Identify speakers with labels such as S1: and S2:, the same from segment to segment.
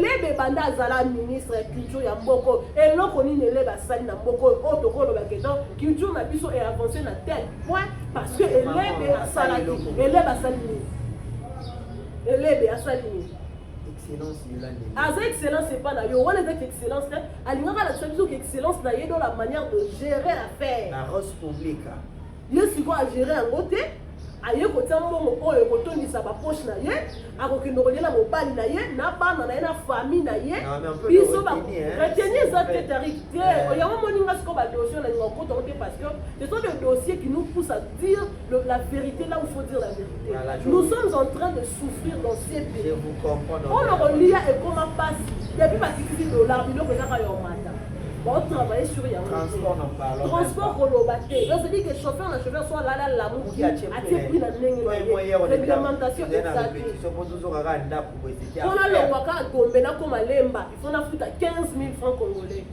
S1: elebe banda azala ministre ya culture ya mboko eloko nini elebe asali na mboko oyo tokoloba ke donc culture na biso est avancé na tel point parce que elebe asalaki elebe asali nini elebe asali nini excellence c'est pas na yo on est excellence alingaka la biso que excellence na ye dans la manière de gérer l'affaire
S2: la rose publique
S1: ye siko a gérer yango te aye kotia mbongo oyo kotondisa bapoche na ye akokende kolela mobali na ye na bana na ye na famille na ye biso retenir eza te tarik te yango moninga siko badossier nalinga kotongo te parce que ce sont des dossiers qui nous poussent à dire la vérité là où il faut dire la vérité. Nous sommes en train de souffrir dans ces pays.
S2: Je vous comprends.
S1: On le relie et comment passe depuis batikisi dollar biloko ezaka yo mata bon travailler sur ya
S2: transport en parlant
S1: transport kolobate donc c'est dit que chauffeur na chauffeur soit là la mouki a pris la ndenge réglementation exacte on a le waka tomber na comme lemba il faut na futa 15 000 francs congolais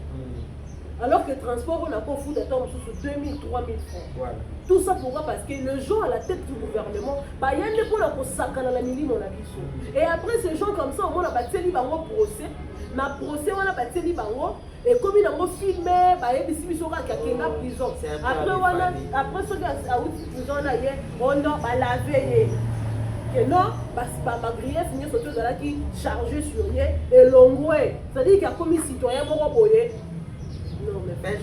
S1: alors que transport on a pas foutu attendre sous 2 000 3 000 francs voilà. Tout ça pourquoi parce que le gens à la tête du gouvernement bah il y a des pour la kosakana la milimo na biso et après ces gens comme ça au moins on a bateli bango procès na procès on a bateli bango et comme il a filmé bah il y a des biso ka kena prison après ce gars a out prison là hier on a bah laver que non parce que ma grief ni surtout là qui chargé sur lui et longwe ça dit qu'il y a comme citoyen moko boye non mais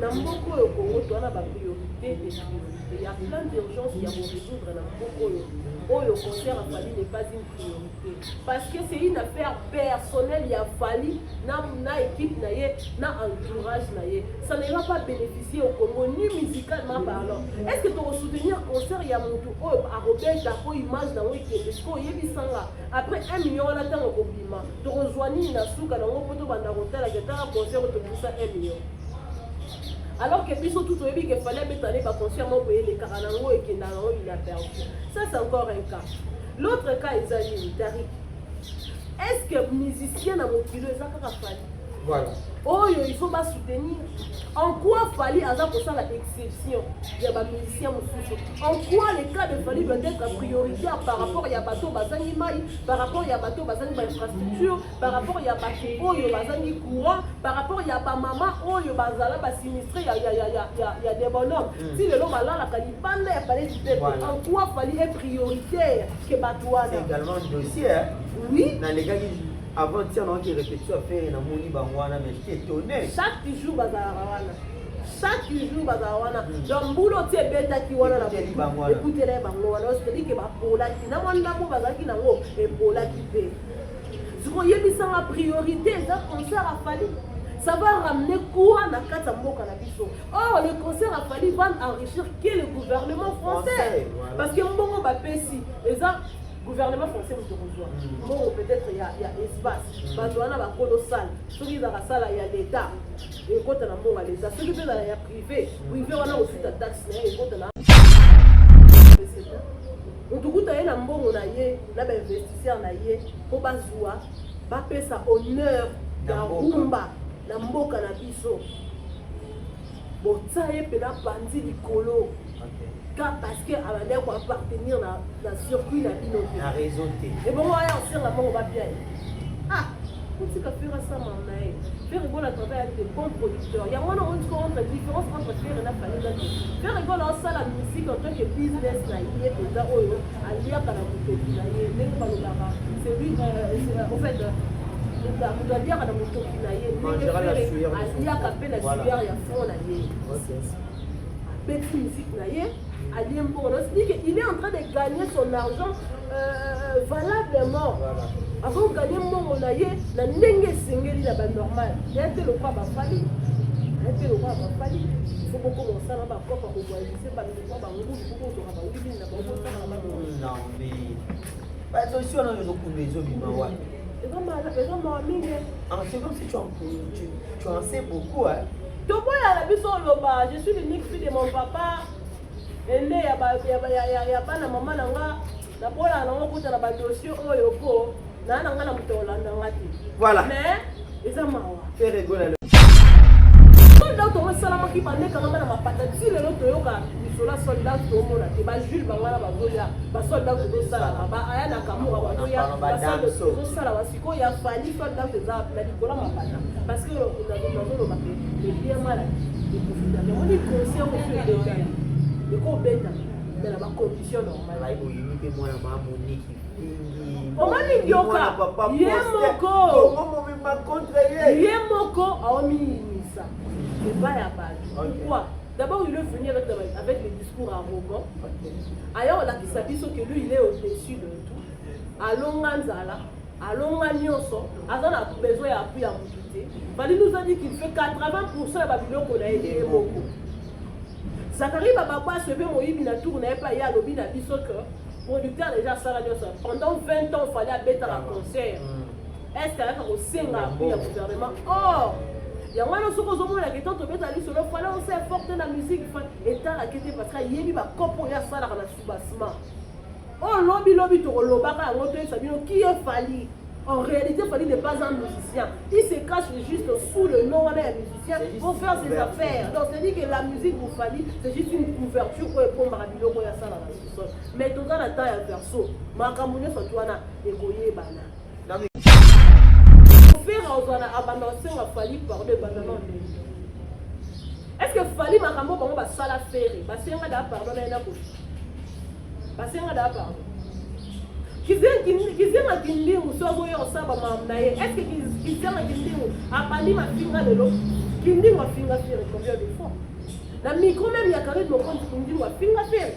S1: na mboko oyo Congo toana ba priorité des priorités. Il y a plein d'urgences qui vont résoudre na mboko oyo concert a fallu n'est pas une priorité parce que c'est une affaire personnelle. Il a fallu na équipe na ye na entourage na ye ça ne va pas bénéficier au Congo ni musicalement parlant. Est-ce que tu vas soutenir concert ya mutu oyo a Robert Dako image na week-end est-ce qu'on yebisanga après 1 million on attend au bima to rejoindre na suka na ngo poto banda hôtel à ta concert to poussa 1 million. Alors que biso tout oyebi qu'il fallait mettre les consciemment payer les caranango et qu'il il a perdu. Ça c'est encore un cas. L'autre cas est Dari. Est-ce que musicien na mokilo ezaka fali?
S2: Voilà.
S1: Oh, il faut pas soutenir. En quoi Fali a ça l'exception? Il y a des musiciens aussi. En quoi les cas de Fali doivent être prioritaires par rapport à bateau Bazani Maï, par rapport à bateau Bazani infrastructure, par rapport à bateau Bazani courant, par rapport à maman Oyo Bazala sinistré, il y a des bonhommes. Si le l'homme a là la calipane, il fallait du en quoi Fali est prioritaire que Batouana?
S2: C'est également un dossier.
S1: Oui.
S2: Dans les gars avant de dire qui répétition à faire na moni bangwana mais je suis étonné
S1: chaque jour bazarawana chaque jour bazarawana donc boulot tie beta ki wana na écoutez les bangwana c'est dit que ba pola ki na mwana mo bazaki nango et pola ki pe ziko yebisa ma priorité ça concert a fallu ça va ramener quoi na kata mboka na biso. Or le concert a fallu va enrichir que le gouvernement français voilà. Parce que mbongo ba pesi et ça gouvernement français nous rejoint. Bon, peut-être il y a espace. Bazoana va colossal. Celui dans la salle il y a l'État. Et quand on a bon à l'État, celui dans la privé, privé on a aussi ta taxe et quand on a on tout coûte un bon on a yé, na investisseur na yé, pour bazoua, ba pesa honneur na rumba, na mboka na biso. Bon ça y est pena bandi likolo. Parce que Abadé va appartenir à la circuit la innovation.
S2: La raison T.
S1: Et bon, moi, on sait la mort va bien. Ah, on sait qu'à faire ça, mon mec. Faire rigolo à travers des bons producteurs. Il y a une différence entre faire et la famille. Faire rigolo en salle la musique en tant que business, là, il y a des gens à lire dans la boutique. C'est lui, en fait, on doit dire à la moto qui n'a pas la sueur. À lire la sueur, il y a fond, là, petit musique, là, il est en train de gagner son argent valablement. Avant de gagner mon monaye, la nenge singeli la bas normal. Il y a un tel pas fali. Il faut beaucoup commencer à avoir quoi pour voyager. C'est pas le pas
S2: non mais pas de solution dans les autres maisons bimawa. C'est comme si tu en sais beaucoup hein.
S1: Je suis l'unique fille de mon papa. Et né, il y a pas de maman na bola na ngokuta na badossier oyo ko na nga na mutola na ngati. Voilà. Mais eza mawa.
S2: Faire rigoler.
S1: Donc on salama ki pande kanga na mapata si le loto yoka sola soldat tomona te ba Jules bangala bazoya ba soldat ko sala ba aya na kamura bazoya ba soldat ko sala wasiko ya fali soldat ko za na dikola mapana parce que on a besoin de bien malade de profiter mais on est conscient que c'est de ko beta mais la condition normale
S2: là il y a moi ma Monique
S1: omani dioka yemoko aominimisa eba ya bato pourquoi d'abord il est venu avec les discours arrogants ailleurs olakisa biso que lui il est au-dessus de tout alonga nzala alonga nyonso aza na besoin ya appui ya motu te bali nous a dit qu'il fait 80% ya babiloko na ye moko Zachary Bababa se fait moyibi na tour na pas ya lobi na biso que producteur déjà ça pendant 20 ans il fallait mettre un concert est-ce qu'il y a au senga appui ya gouvernement or il y a un autre chose la question de mettre à l'issue il fallait aussi porter la musique et tant la question parce qu'il y a eu ba copo ya ça la soubassement oh lobby to lobaka ngoto sabino qui est fallu. En réalité, il n'est pas un musicien. Il se cache juste sous le nom d'un musicien pour faire ses affaires. Donc, c'est-à-dire que la musique, vous fallait, c'est juste une couverture pour Marabilo, pour ça dans le sol. Mais tout dans la taille à verso, Makamoune soit toi, et Goye Bana. Pour faire aux abandonner, il fallait parler banalement. Est-ce que fallait Makambo pour moi, ça la faire? Parce qu'il y a un pardon, il y a un parce qu'il y a un pardon. Kizema kindingu sobo yo saba mamnaye est-ce que kizema kindingu apandi mafinga lelo kindingu afinga fere combien de fois na micro même ya carré mo compte kindingu afinga fere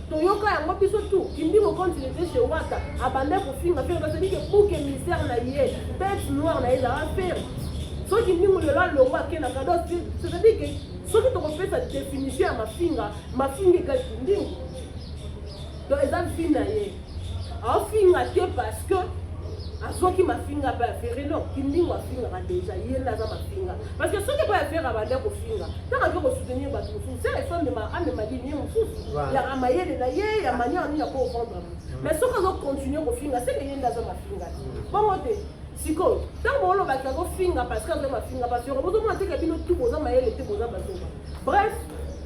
S1: to yoka yango biso tout kindingu compte il était chez Wata abande ko finga fere parce que pour que misère na yé bête noire na eza affaire so kindingu lelo lo wa ke na kado c'est-à-dire que so que to fait sa définition ya mafinga ka kindingu donc eza fina yé afinga te parce que azoki mafinga ba faire non kindingo afinga déjà yenda za mafinga parce que ce qui va faire abanda ko finga tant que ko soutenir ba tout c'est les femmes de ma ame madini mususu ya amayele na ye ya mania ni ya ko vendre mais ce que zo continuer ko finga c'est que yenda za mafinga bongo te siko tant bolo ba ko finga parce que za mafinga parce que bozo mo te ka bino tout boza mayele te boza bazoba bref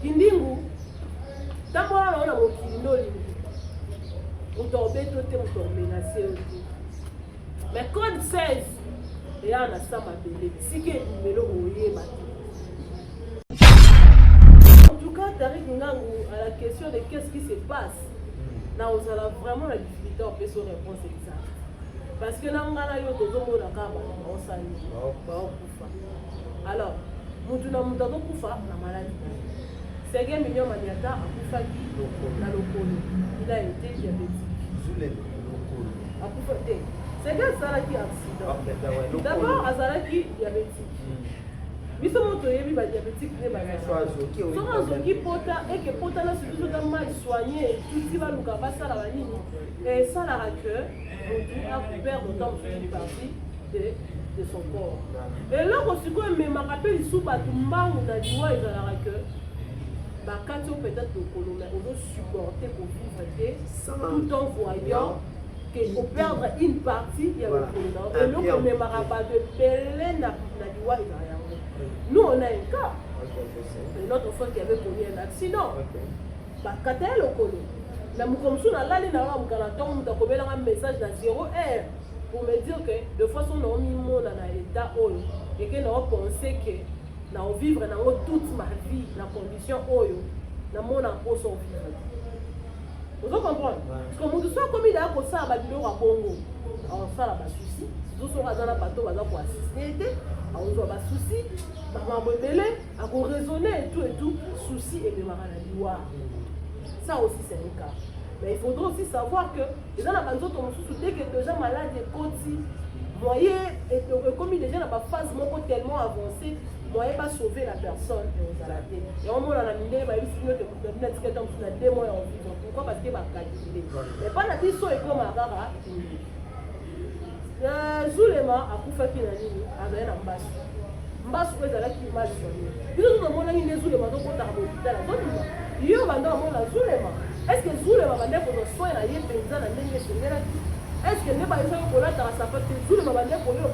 S1: kindingo tant bolo na mo kindoli mais code 16 et on a ça ma belle si que numéro en tout cas Tariq Ngangu à la question de qu'est-ce qui se passe là on a vraiment la difficulté à faire son réponse exacte parce que là on a eu tout le monde à Kaba on s'allie alors mutu na mutu kufa na maladie c'est que million maniata akufa ki na lokolo il a été diabétique c'est que ça qui accident d'abord azalaki diabétique biso moto yebi ba diabétique ne ba so qui pota et que pota na surtout dans mal soigné tout va luka basala ba nini et ça la que on a perdre autant une partie de son corps et là aussi quand même me rappelle sous ba tumbangu na diwa ezala que bah quand on peut-être le colonel on doit supporter pour vivre tout en voyant qu'il faut perdre une partie il y a le colonel et nous on ne marra pas de pelé na diwa nous on a un cas notre frère qui avait connu un accident bah quand elle au colonel la mukomsu na lali na wa mukalaton mutakobela un message dans 0 heure pour me dire que de façon on mis mon dans l'état et que nous pensé que na vivre na toute ma vie na condition oyo na mona poso vivre vous comprenez parce que mon soit comme il a ko ça ba biloko a bongo on ça la ba souci tout so ka na bateau ba za ko assister on zo ba souci ba mabelé a ko raisonner et tout souci et de marana liwa ça aussi c'est un cas mais il faudra aussi savoir que les gens na banzo to mususu dès que déjà malade et koti moyen et comme il déjà na ba phase moko tellement avancée moyen pas sauver la personne et on a la mine ba ici que peut-être que dans 2 mois en vie pourquoi parce que ba calculer mais pas na biso et comme akara zulema akufa kina nini azaya na mbasu ko ezala ki mal soigné biso to mona ni zulema to ko ta ko ta la donc yo banda mona zulema est-ce que zulema bande ko soigner na ye penza na ndenge sengela est-ce que ne ba iso ko la ta sa fa zulema bande ko yo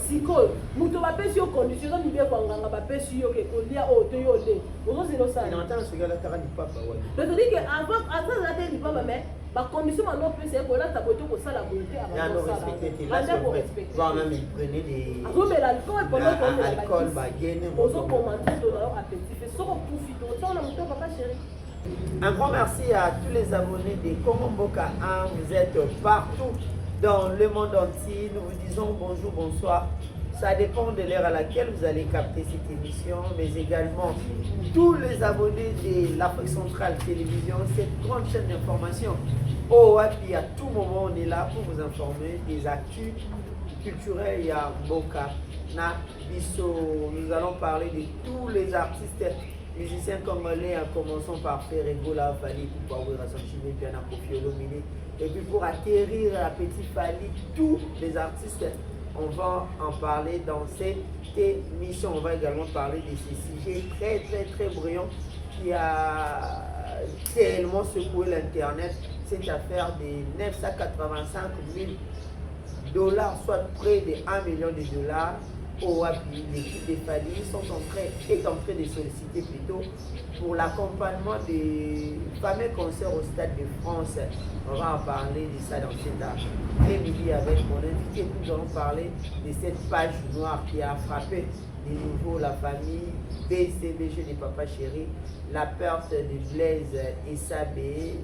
S1: sikoyo moto bapesi yo condition eza mibie kwanganga bapesi yo ke kolia oyo to yo le ozozela osala-c'est-à-dire que avant aza te lipamba mais bacondition bando opesa ye kolata boye to kosala boye te azomela alcool ozokomande tona yo appétit fe soko okufi tosala moto papa chéri.
S2: Un grand merci à tous les abonnés de Congo Mboka 1. Vous êtes partout dans le monde entier. Nous vous disons bonjour, bonsoir. Ça dépend de l'heure à laquelle vous allez capter cette émission, mais également tous les abonnés de l'Afrique Centrale Télévision, cette grande chaîne d'information. Oh, et puis à tout moment, on est là pour vous informer des actus culturels. Il y a Mboka, Na, Bisso. Nous allons parler de tous les artistes musiciens congolais, en commençant par Ferregola, Fali, Poupaoui, Rassanchimé, Piana, Kofi Olomide. Et puis pour atterrir à Petit Fali, tous les artistes, on va en parler dans cette émission. On va également parler de ces sujets très très très brillants qui a tellement secoué l'Internet. Cette affaire de 985 000 $, soit près de 1 million de dollars. Au Wapi, l'équipe des Fali est en train de solliciter plutôt pour l'accompagnement des fameux concerts au Stade de France. On va en parler de ça dans cet après-midi avec mon invité. Nous allons parler de cette page noire qui a frappé de nouveau la famille BCBG de Papa Chéri, la perte de Blaise Essabé,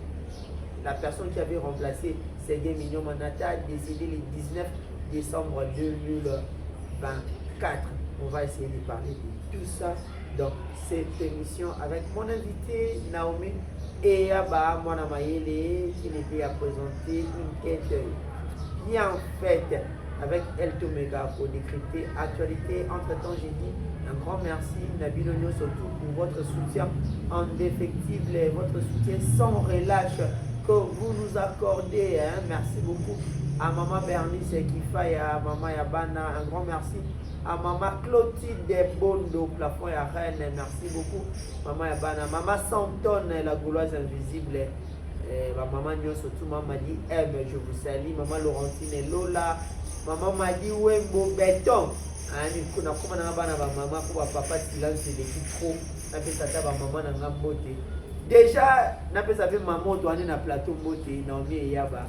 S2: la personne qui avait remplacé Sergueï Mignon Manata, décédé le 19 décembre 2024. On va essayer de parler de tout ça dans cette émission avec mon invité Naomi Eyaba Mwana Mayele qui nous fait présenter une quête bien faite avec El Tomega pour décrypter actualité. Entre-temps, j'ai dit un grand merci Nabil Onyo surtout pour votre soutien indéfectible et votre soutien sans relâche que vous nous accordez. Merci beaucoup à Maman Bernice Kifa et à Maman Yabana. Un grand merci à Maman Clotilde Bondo, plafond et à Rennes, merci beaucoup. Maman Yabana, Maman Santon, la gauloise invisible. Maman Nyon, surtout Maman dit M, je vous salue. Maman Laurentine Lola, Maman Madi Wembo Béton. Nous avons maman pour papa silence de qui trop. N'a pas ça maman n'a pas beauté. Déjà, n'a pas ça maman doit aller dans plateau beauté. Naomi Eyaba.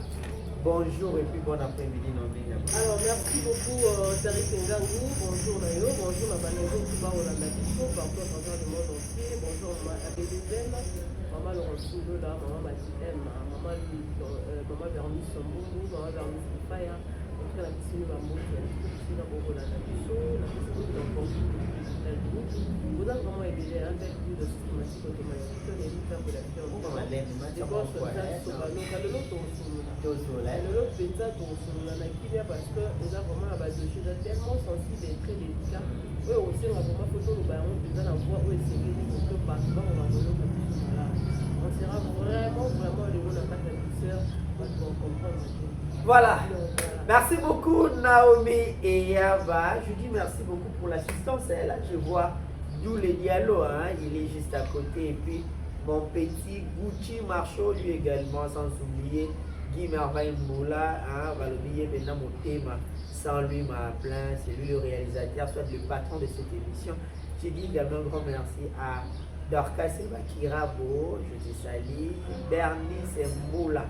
S2: Bonjour et puis bon après-midi Naomi Eyaba.
S1: Alors merci beaucoup Tariq Ngangou. Bonjour Nayo. Bonjour ma Banazo Touba Olanda Bisso partout à travers le monde entier. Bonjour ma Abédézel, Maman Laurentine Lola, Maman Mati M, Maman Bernice Mbungu, Maman Bernice Faya. La piscine va monter, la piscine la Bisso, la piscine vous avez vraiment aidé avec plus de systématique automatique, on évite faire de la fière. Des gosses comme ça, le lot pensa pour la Kilia parce que nous avons vraiment la base de choses tellement sensible et très délicat. Eux aussi, on va vraiment photo le baron, on va voir où est-ce qu'il est, donc partout, on va voir on sera vraiment le monde à la douceur pour comprendre.
S2: Voilà. Merci beaucoup Naomi Eyaba. Je dis merci beaucoup pour l'assistance. Là, je vois d'où le dialogue. Il est juste à côté. Et puis mon petit Gucci Marchot, lui également, sans oublier Guy Merveille Mboula. Va l'oublier maintenant mon thème. Sans lui, m'a plaint. C'est lui le réalisateur, soit le patron de cette émission. Je dis également un grand merci à Dorcas Bakirabo. Je te salue. Bernice Mboula.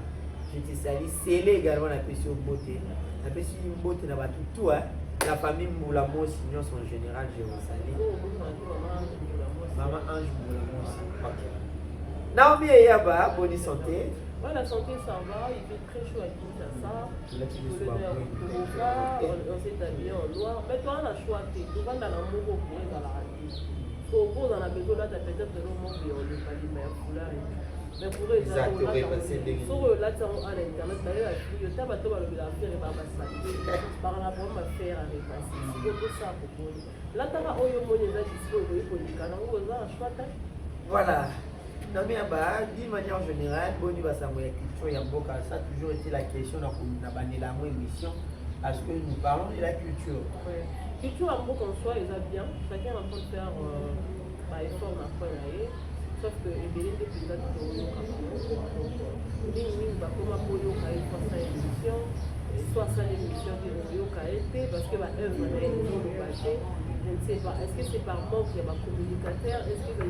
S2: Je te salue. Célé également la question beauté. La question beauté n'a pas tout. La famille Mboula Sinon en général, je vous salue. Maman Ange Mboula aussi. Ok. Naomi Eyaba, bonne santé.
S1: Ouais, la santé ça va, il fait très chaud à Kinshasa. On s'est habillé en noir. Mais toi, on a choisi. Tu vas dans l'amour au point dans la radio. On a besoin là, peut-être de l'homme qui on n'est pas dit, mais foulard. Mais pour eux, là, on a l'internet, d'ailleurs, il y a pas de faire et pas par rapport à faire avec ça. C'est ça pour vous. Là, tu as
S2: voilà. Non mais d'une manière générale, Boni Basamoya culture Yamboka, ça a toujours été la question dans la émission, parce que nous parlons de la culture.
S1: Oui. Culture Yamboka en soi, ils a bien, chacun est en train de faire un effort dans quoi il sauf que les délais de plus tard, soit ça arrêté parce que ma œuvre est passé. Je ne sais pas. Est-ce que c'est par manque de ma communicateur? Est-ce que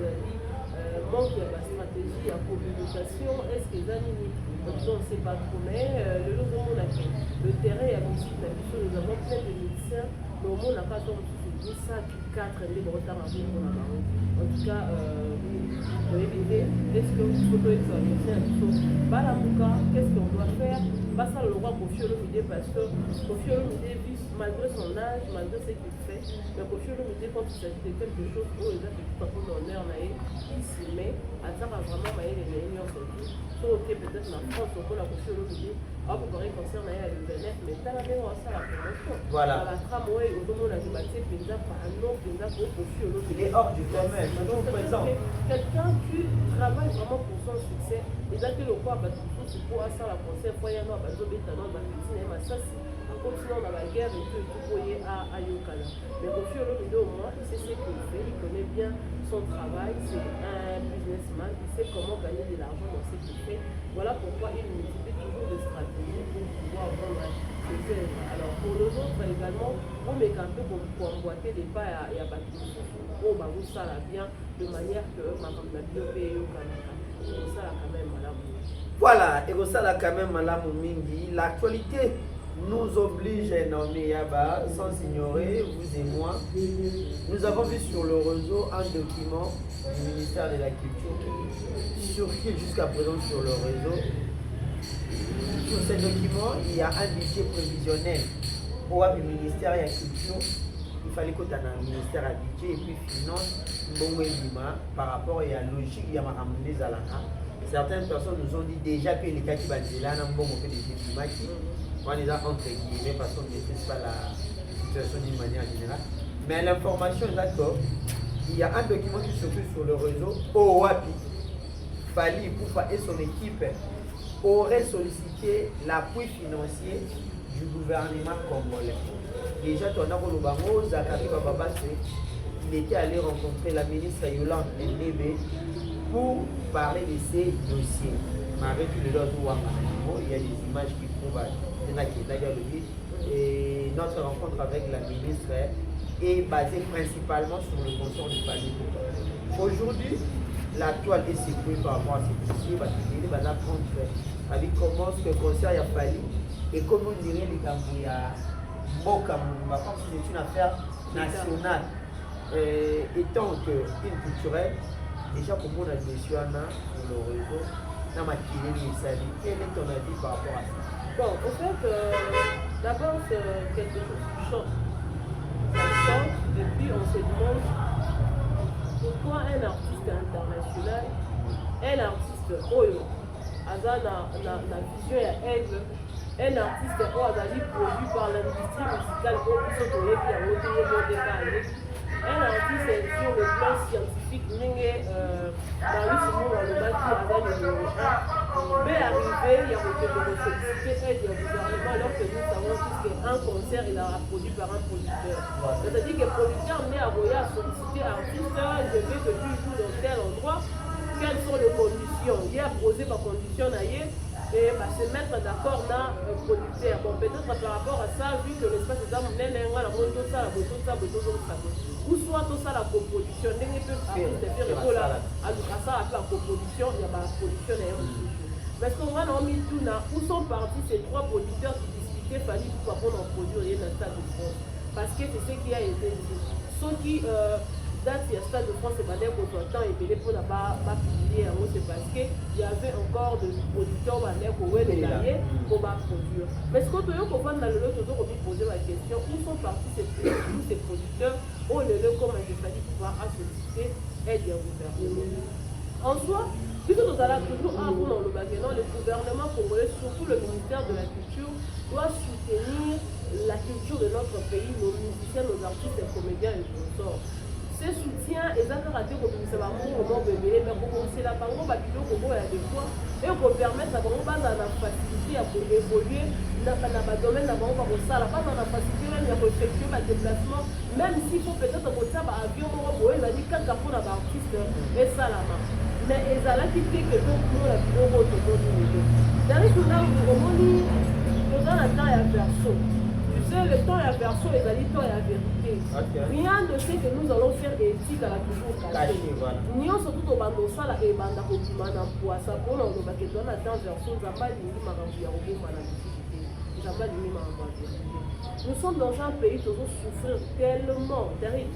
S1: manque de ma stratégie à communication? Est-ce que les animaux? Donc on ne sait pas trop. Mais le jour où on a fait le terrain et la musique, nous avons plein de médecins. Mais au monde n'a pas donc ça qui 4 années de retard en vie pour la maman. En tout cas, est-ce que vous pouvez être un médecin? Qu'est-ce qu'on doit faire? Pas ça le roi Kofi Olomide parce que Kofi Olomide vit malgré son âge, malgré ce qu'il fait, mais Kofi Olomide quand il s'agit de quelque chose où il a fait tout à coup d'honneur, il s'y met, à ça vraiment les meilleurs sorties. Sauf que peut-être la France, on peut la Kofi Olomide, on peut parler concernant le bien-être, mais t'as la même ça la promotion.
S2: Voilà.
S1: La trame, oui, au moment où on a débattu, Pinza, par un autre Pinza pour Kofi Olomide.
S2: Il est hors du domaine, nous présent.
S1: Quelqu'un qui travaille vraiment pour son succès, et là que le quoi, c'est pour ça la conseil, il y a un continent dans la guerre et tout à Yokana. Mais Kofi Olomide au moins, il sait ce qu'il fait, il connaît bien son travail, c'est un businessman, il sait comment gagner de l'argent dans ce qu'il fait. Voilà pourquoi il multiplie toujours des stratégies pour pouvoir vendre ses œuvres. Alors pour les autres également, on met un peu pour emboîter des pas et à bâtir on va vous ça bien de manière que ma bio ça quand même madame.
S2: Voilà, et ça là quand même madame Mingi, l'actualité nous oblige à nommer Yaba sans ignorer, vous et moi. Nous avons vu sur le réseau un document du ministère de la Culture qui circule jusqu'à présent sur le réseau. Sur ce document, il y a un budget prévisionnel pour le ministère de la Culture. Il fallait que tu aies un ministère à budget et puis finance par rapport à la logique il y a des alaka. Certaines personnes nous ont dit déjà que les cas qui sont là n'ont pas fait des climatiques. On les a entre guillemets parce qu'on ne maîtrise pas la situation d'une manière générale. Mais l'information est d'accord. Il y a un document qui circule sur le réseau. OWAPI, Fali Poufa et son équipe auraient sollicité l'appui financier du gouvernement congolais. Déjà, il était allé rencontrer la ministre Yolande Ndebe pour parler de ces dossiers. Mais il y a des images qui prouvent et notre rencontre avec la ministre est basée principalement sur le consort du palier. Aujourd'hui, la toile est secouée par rapport à ces dossiers parce qu'il va apprendre avec comment ce que le concert a fallu et comment on dirait les Cambouya Mokamumba, comme si c'est une affaire nationale. Étant qu'une culturelle, déjà pour moi, on a des sur le réseau, dans ma quel est ton avis par rapport à ça?
S1: Bon, au fait, d'abord, c'est quelque chose qui change. Ça change, et puis on se demande pourquoi un artiste international, un artiste Oyo, la vision est aigle, un artiste produit par l'industrie musicale, un artiste sur le plan scientifique, peut arriver, il y a de solliciter aide au gouvernement alors que nous savons tous qu'un concert il a produit par un producteur. C'est-à-dire que le producteur met à Goya à solliciter un artiste, je veux que tu joues dans tel endroit, quelles sont les conditions? Il a posé par condition et se mettre d'accord dans le producteur. Bon, peut-être par rapport à ça, vu que l'espace est dans ou soit tout ça la coproduction, la coproduction, il y a la production. Parce qu'on va dans Miltouna, où sont partis ces trois producteurs qui discutaient, fallait pour en produire dans le stade de France. Parce que c'est ce qui a été dit. Ceux qui date du stade de France, c'est pas pour son temps et puis pour ne pas publier, c'est parce qu'il y avait encore des producteurs pour produire. Mais ce qu'on peut voir dans le lot, on peut poser la question, où sont partis tous ces producteurs, où le lot, comme je l'ai dit, pouvoir solliciter aide au gouvernement. En soi, puisque nous allons toujours avoir dans le bâtiment, le gouvernement congolais, surtout le ministère de la Culture, doit soutenir la culture de notre pays, nos musiciens, nos artistes, les comédiens et consorts. Ce soutien est encore à dire que nous savons comment bébé, mais pour c'est la banque, il y a des fois, et pour permettre à la facilité à évoluer dans le domaine de la banque, pas dans la facilité même à effectuer le déplacement, même s'il faut peut-être que ça va avion, il va dire quand pour l'artiste et ça là. Mais ils ont l'activité que donc nous la vidéo dans les journaux, nous avons le temps et la version. Tu sais, le temps et la version. version ezali to ya vérité. Rien de ce que nous allons faire éthique à la toujours caché. Nyonso tout obando sala e banda ko kimana poisa pona on ba ke dona dans version za pas lingi makambo ya oboma na bisité. Ça pas lingi makambo ya vérité. Nous sommes dans un pays qui souffre tellement terrible.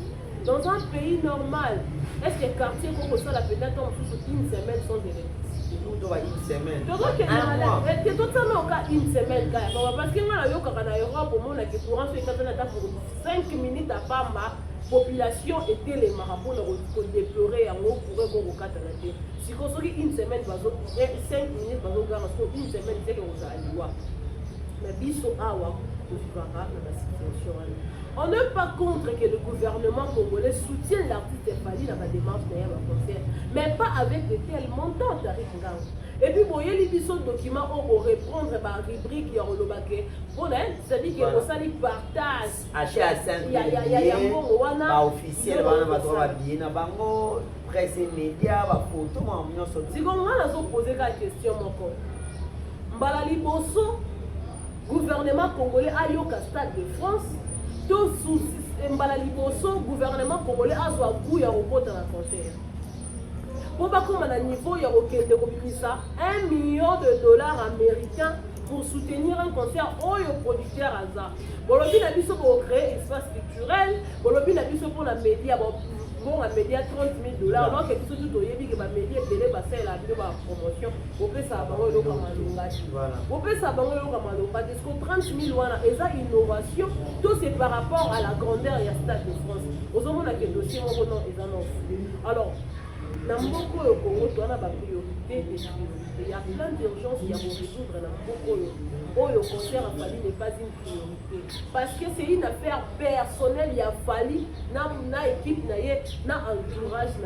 S1: Dans un pays normal, est-ce que le quartier comme ça la peut-être une semaine sans électricité?
S2: Nous devons une semaine.
S1: Donc un mois. Et totalement une semaine parce que moi yo quand na Europe au monde que courant fait quand on a pour 5 minutes à part ma population était les marabouts pour déplorer en haut pour go katanaté. Si qu'on soit une semaine bazo 5 minutes bazo parce que une semaine c'est que vous allez voir. Mais biso awa ko vivra dans la situation. On n'est pas contre que le gouvernement congolais soutienne l'artiste Fally dans la démarche derrière le concert, mais pas avec de tels montants d'arrives. Et puis, vous voyez les documents où on reprendre la rubrique, il y a c'est-à-dire que vous allez partage.
S2: Acheter à 5 officiel, presse média, photo,
S1: si on a posé la question, Mbala Liboso, gouvernement congolais a eu au Stade de France. Tout sous Mbala Liboso, gouvernement congolais a eu un coup à repos dans la concert. Pour pas comme à niveau, il y a $1 million américains pour soutenir un concert au producteur hasard. Bon, le but est pour créer espace culturel, bon, le but est pour la média, bon, la média $30,000. Alors que tout ce qui est dit que la média est passé la promotion, on peut savoir le on peut savoir le parce que 30,000 et ça innovation, tout c'est par rapport à la grandeur et à Stade de France. Aux hommes on a que dossier mon nom et en alors. Dans beaucoup de Congo, on a la priorité des priorités. Il y a plein d'urgences qui vont résoudre dans beaucoup de Congo. Le concert a fallu n'est pas une priorité. Parce que c'est une affaire personnelle. Il a fallu, na équipe, na entourage.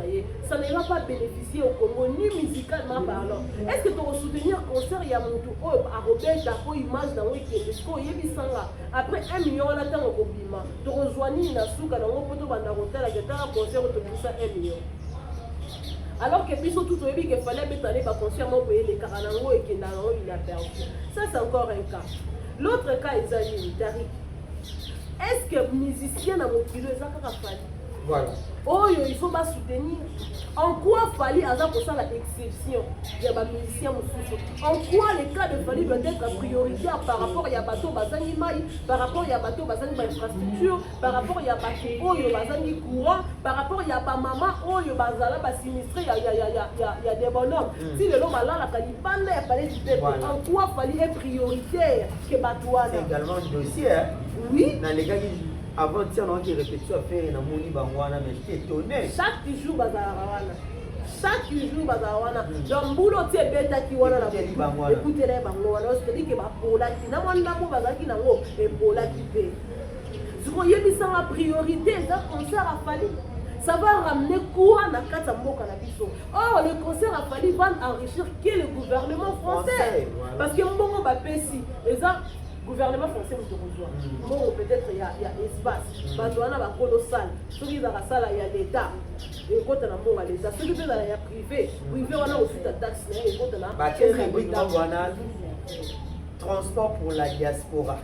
S1: Ça ne va pas bénéficier au Congo, ni musicalement parlant. Est-ce que tu vas soutenir le concert, il y a mon tour, à Robert, à image dans le week-end, après 1 million, on attend au compliment. Tu rejoignis Nasuka, dans le poteau, dans le concert, tu pousse à 1 million. Alors que puis surtout qu'il fallait mettre les consciemment payer les caranango et qu'il a perdu. Ça c'est encore un cas. L'autre cas est Tariq. Est-ce que musicien n'a motivé ça quand il fallait?
S2: Voilà.
S1: Oh, il faut pas soutenir. En quoi Fally a pour ça l'exception? Il y a des musiciens aussi. En quoi les cas de Fally doit être prioritaire par rapport à Yabato Bazani Maï, par rapport à Yabato Bazani infrastructure, par rapport à Yabato Bazani courant, par rapport à Yabamama, oh Yabazala sinistré, il y a des bonhommes. Si le l'homme a là, la Calipane, il y a pas les idées. En quoi Fally est prioritaire que Batouana?
S2: C'est également un dossier.
S1: Oui.
S2: Dans les cas avant de on a des répétitions à faire dans Moni Bangwana, mais j'étais étonné.
S1: Chaque jour, Bazarawana. Chaque jour, Bazarawana. Dans le boulot, tu es bête qui wana la écoutez les Bangwana. C'est-à-dire que Bapola qui n'a pas de Bazaki Nango et Pola qui fait. Ce qu'on y a mis ça en priorité, ça concert a fallu. Ça va ramener quoi dans Katamboka na biso. Or, le concert a fallu va enrichir qui le gouvernement français. Parce que mon Bapesi, et ça. Gouvernement français vous rejoint. Bon, peut-être il y a espace. Bazouana va colossal. Ceux qui ont la salle, il y a l'État. Et quand on a bon à l'État, ceux qui ont la privé, privé on a aussi ta taxe. Et quand on a
S2: transport pour la diaspora.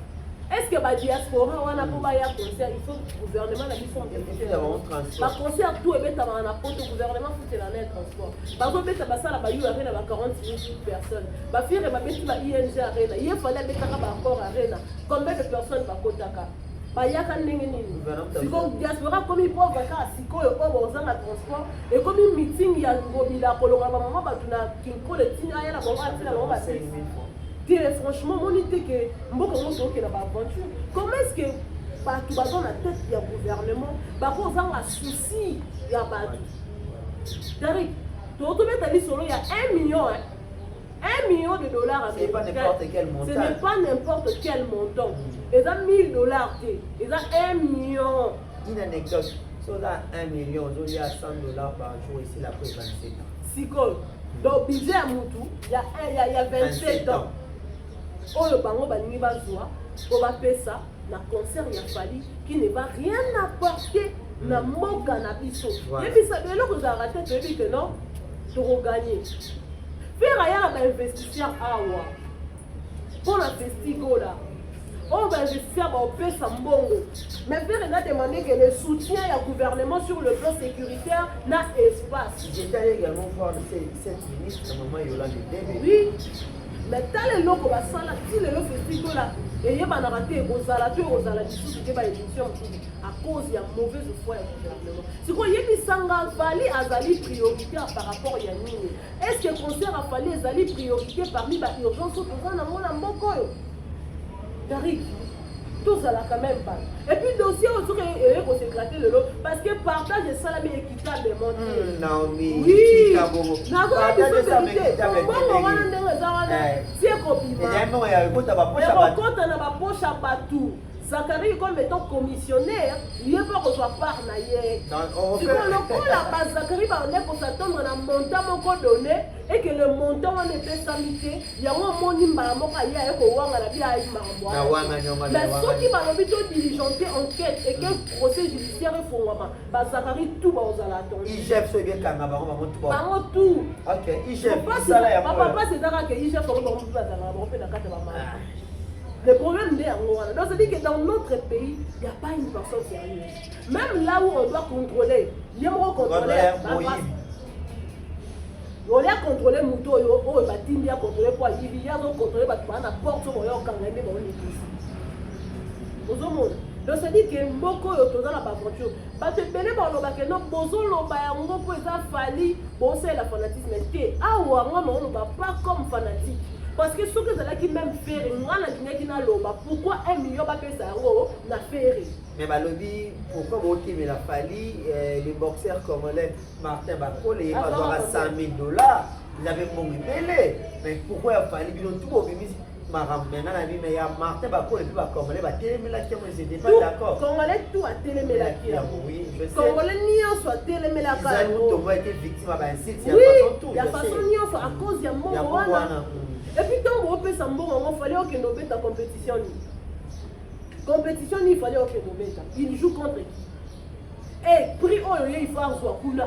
S1: Est-ce que la diaspora on a pour un concert, il faut que le gouvernement la mission de la concert tout est bête avant un apôtre au gouvernement faut que la net transport. Par exemple bête à ça la baillou arena va 40 000 personnes. Ba fille va mettre la ING arena. Il fallait mettre encore arena. Combien de personnes va kotaka? Ba yaka ndenge nini? Si comme diaspora comme il prend vacances, si ko yo ko za na transport et comme une meeting ya ngobila ko longa maman ba tuna kinko le tina ya la bomba tina la bomba 5 000 francs. Franchement, mon idée que comment est-ce que tu vas dans la tête du gouvernement, on a un souci, il y a pas Tariq, tu retrouves ta liste il y a 1 million. $1 million américains.
S2: Ce n'est pas n'importe quel montant.
S1: Ce n'est pas n'importe quel montant. Ils ont $1 000. Ils ont 1 million.
S2: Une anecdote. Si on a 1 million, on a $100 par jour ici, la preuve 27 ans.
S1: Si cool. Donc, budget à Moutou, il y a 27 ans. Oh, le bango banini bazwa, on va faire ça. Na concert il a fallu qui ne va rien apporter na moka na biso. Et puis ça veut dire que vous avez raté que non, tu vas gagner. Faire rien à investisseur awa. Pour la festigo là. on va investir au pays Sambongo. Mais Pierre a demandé que le soutien du gouvernement sur le plan sécuritaire n'a espace.
S2: J'étais également voir cette ministre, maman Yolande Deme.
S1: Oui, mais tant les locaux, si les locaux festival là, et il y a pas raté aux alateurs, aux alateurs, qui va émission à cause de la mauvaise foi du gouvernement. C'est quoi, il y a des sangs Fali Azali prioritaire par rapport à Yannick. Est-ce que le concert a fallu Azali priorité parmi les urgences au pouvoir dans mon ambokoyo? Tariq, tout ça là quand même pas. Et puis dossier autour de s'éclater le lot parce que partage de salami équitablement.
S2: Non mais
S1: oui.
S2: Partage de salami équitablement.
S1: C'est copié. Mais quand on a ma poche à Batou. Zachary comme étant commissionnaire, il n'est pas reçu part naïe. Si on la base Zachary va on est pour s'attendre à un montant qu'on donné et que le montant on est fait s'amiter, il y a un moni maramoka il y a un courant à la vie à Maramboa. Mais ceux qui vont plutôt diligenter enquête et que le procès judiciaire est fondé, bah Zachary tout va aux alatons.
S2: IGF c'est bien quand même
S1: tout.
S2: Ok, IGF.
S1: Papa c'est d'accord que IGF on va faire dans la carte de maman. Le problème est en donc c'est-à-dire que dans notre pays, il n'y a pas une personne sérieuse. Même là où on doit contrôler, il y a un contrôler. On a contrôlé Mouto, on a contrôlé quoi, il y a contrôlé la porte sur le camp, on est ici. Donc c'est-à-dire que beaucoup de dans la voiture. Parce que Béné Barlobaké, non, Bozo Loba, on peut fallu bosser la fanatisme. Ah, ou on ne va pas comme fanatique. Parce que ce que c'est qui même fait, pourquoi 1 million de personnes n'a fait?
S2: Mais Balobi, pourquoi vous avez la fallu les boxeurs congolais Martin Bakole et avoir 100 000 $? Ils avaient mon mêlé. Mais pourquoi il a fallu tout au ministre? Maintenant, il y a Martin Bakole et puis Congolais, ils n'étaient pas d'accord.
S1: Congolais, tout a télémélaqué.
S2: Oui, je sais.
S1: Congolais, n'y soit télémélaqué.
S2: Ils ont été victimes d'un site.
S1: Oui, il y a façon n'y soit à cause de mon. Et puis quand on peut s'en il fallait que nous mettions en compétition. Compétition, il fallait que nous mettions. Il joue contre qui? Et prix il faut avoir pour le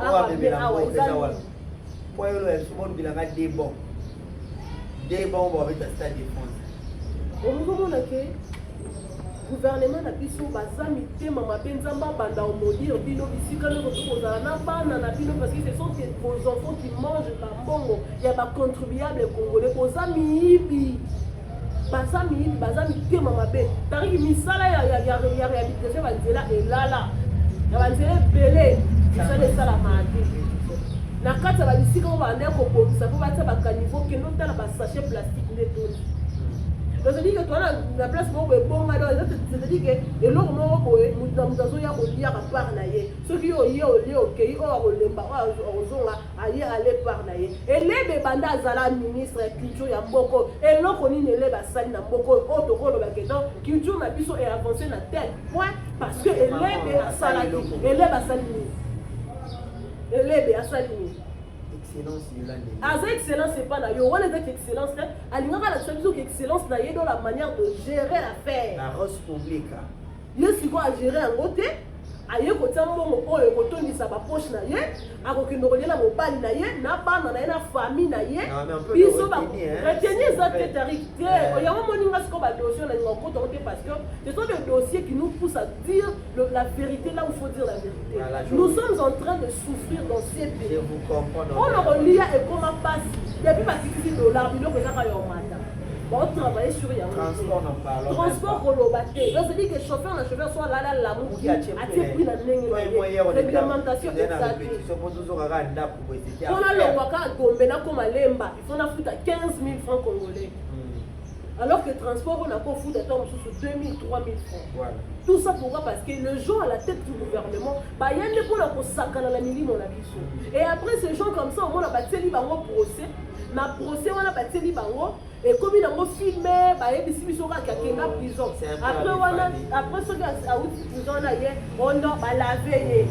S1: gouvernement n'a plus son bazami tema mapenza banda au modire bino bisika le retour na bana na bino parce que ce sont vos enfants qui mangent la bongo il y a pas contribuable congolais bazami ibi bazami tema mabe tari misala ya réhabilitation banzela elala ya banzela belé ça les sala mati na kata ba bisika ba ndeko ko bobisa po batsa ba caniveau que non tala ba sachet plastique netoni. Donc c'est-à-dire que toi la place bon c'est-à-dire que et l'autre mot nous avons ya olia ka par naie ceux qui olie OK o lemba o zonga aye aller par naie et les banda zala ministre culture ya mboko et l'autre ni ne ba sali na mboko o to ko lo ba que donc culture na biso est avancé na tel point parce que les sala et les ba sali et les ba sali excellence c'est pas là yo on est excellence alingaka la chose que excellence na dans la manière de gérer l'affaire
S2: la rose publique
S1: yo siko à gérer en côté aye ko tambongo oyo ko tondisa ba poche na ye akokendo kolela mobali na ye na bana na ye na famille na ye biso ba retenir ça que Tariq oyo moninga siko ba dossier na ngoko to parce que ce sont des dossiers qui nous poussent à dire la vérité là où il faut dire la vérité. Nous sommes en train de souffrir dans ces pays.
S2: Je vous comprends.
S1: On a relié et comment passe depuis pas $60 bilo que ça va yo mata. On travaille sur Yahoo.
S2: Transport, on parle.
S1: Transport pour le bateau. Donc, c'est-à-dire que le chauffeur soit là, la mouche, a pris la réglementation exagérée. On a le waka Gombena comme à Lemba, il faut en foutre à 15 000 francs congolais. Alors que le transport, on a pas foutu à temps sous 2 000, 3 000 francs. Voilà. Tout ça pourquoi? Parce que le gens à la tête du gouvernement, il y a des gens qui ont la mini mon abisso. Et après ces gens comme ça, on a battu les procès. Ma procès, on a battu les et comme ils ont filmé, ils sont en prison. Après ce qui a on a lavé.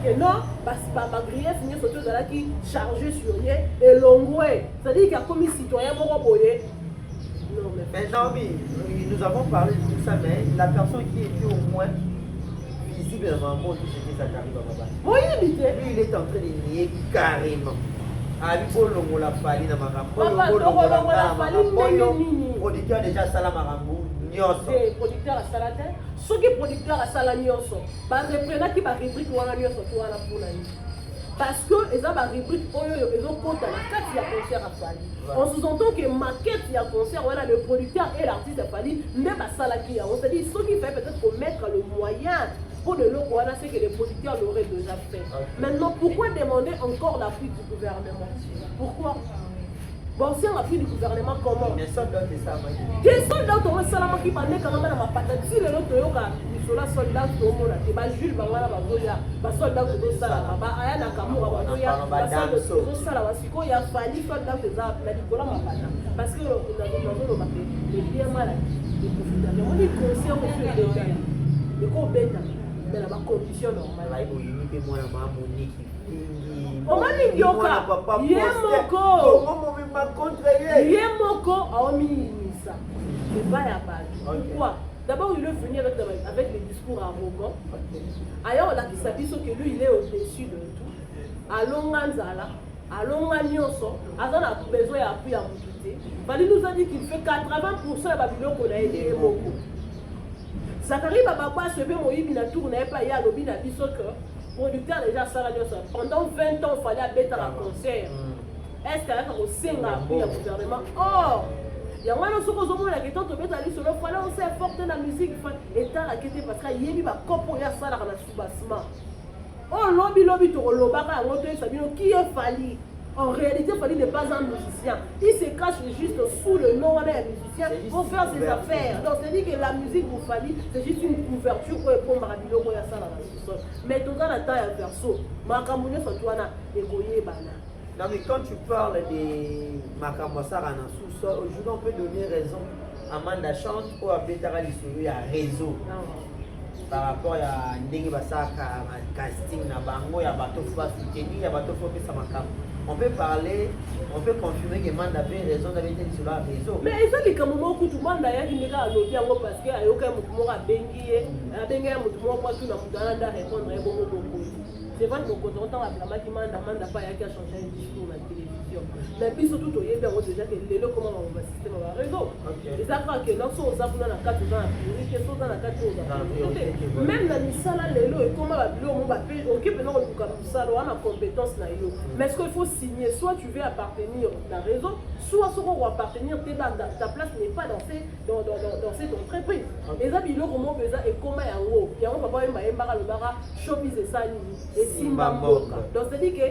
S1: Que non, parce que ma grief, il y a des choses qui sont chargées sur lui et l'ongoué. C'est-à-dire qu'il y a comme un citoyen pour boyer.
S2: Mais non, oui, nous avons parlé de tout ça, mais la personne qui était au moins visiblement bon, tout ce qui est Zachary Baba.
S1: Oui,
S2: lui, il est en train de nier carrément. Ah, lui, pour le mot la falli dans ma rapport. producteur déjà sala makambo nyonso
S1: producteur asala te soki producteur asala nyonso bareprenaki barubrique wana nyonso to wana mpona nini parce que eza barubrique oyo ezokota na kati ya concert afali on sous-entend que maquette ya concert wana le producteur et l'artiste afali nde basalaki yango c'est-à-dire soki il fallait peut-être commettre le moyen pour le lot, c'est que les producteurs l'auraient déjà fait. Maintenant, pourquoi demander encore l'appui du gouvernement? Pourquoi? Bon, si on a l'appui du gouvernement, comment?
S2: Des soldats, c'est ça,
S1: des soldats, on va qui parlent quand même à ma patate. Si le lot, il y a des soldats, il y a Jules Bangala, il y a des soldats qui sont là, il y a des Kamoura, il y a des soldats qui sont là, il y a fallu soldats qui sont là, parce que nous avons les biens malades, les profiteurs. On dit conscient que c'est déjà là. Le corps bête, mais la condition normale. On m'a dit yoka, Yemoko a omis ça. C'est pas la base. Pourquoi? D'abord, il est venu avec les discours arrogants. Ailleurs, on a dit ça, que lui, il est au-dessus de tout. Allons Ganzala, allons Nyonso, Azan a besoin d'appui à monter. Fali nous a dit qu'il fait 80% de Babylone qu'on a aidé Yemoko. Zachary Bababa se fait moïbi na tour n'a pas ya lobi na biso que producteur déjà ça pendant 20 ans il fallait mettre un concert. Est-ce qu'il y a au senga pour le gouvernement? Or il y a un autre chose la question to mettre ali sur le fallait on s'est forte la musique et ta la question parce qu'il y a ba kopo ya ça la soubassement. Oh lobby to lobaka ngoto sabino qui est fallu. En réalité, Fali n'est pas un musicien. Il se cache juste sous le nom d'un musicien pour faire ses affaires. Donc, c'est-à-dire que la musique pour Fali, c'est juste une couverture pour répondre à Rabilo Goya Sala. Mais tout dans la taille à perso, Makamoune Sotouana et Goye Bana.
S2: Non, mais quand tu parles de Makamossara en sous-sol, aujourd'hui, on peut donner raison à Manda Chante ou à Betara Lissou, à réseau. Par rapport à Ndenge Basaka, casting, na bango, ya bateau faut soutenir, ya bateau faut que ça m'accapte. On peut parler, on peut confirmer que Manda avait raison d'avoir été sur la réseau.
S1: Mais ils ont dit que moment où tout le monde a dit que parce qu'il y a aucun mouvement à Benguier, à Benguier, un mouvement pour tout le monde à répondre à un bon moment. C'est vrai que quand on a blâmé qui Manda pas y a qu'à changer un discours à la télévision. Mais puis surtout, il y a déjà que les lots comment on va système à la réseau. Et ça croit que non, on s'appuie dans la 4 ans, dans la 4 ans. Même dans les salles, les lots, et comment on va payer, ok, maintenant on a compétence. Mais est-ce qu'il faut signer? Soit tu veux appartenir à la réseau, soit ce qu'on va appartenir, ta place n'est pas dans cette entreprise. Et ça, il y a comment besoin et comment il y a un haut. Il y a un papa, il y a un bar, showbiz et ça, et Simba Mboka. Donc c'est-à-dire que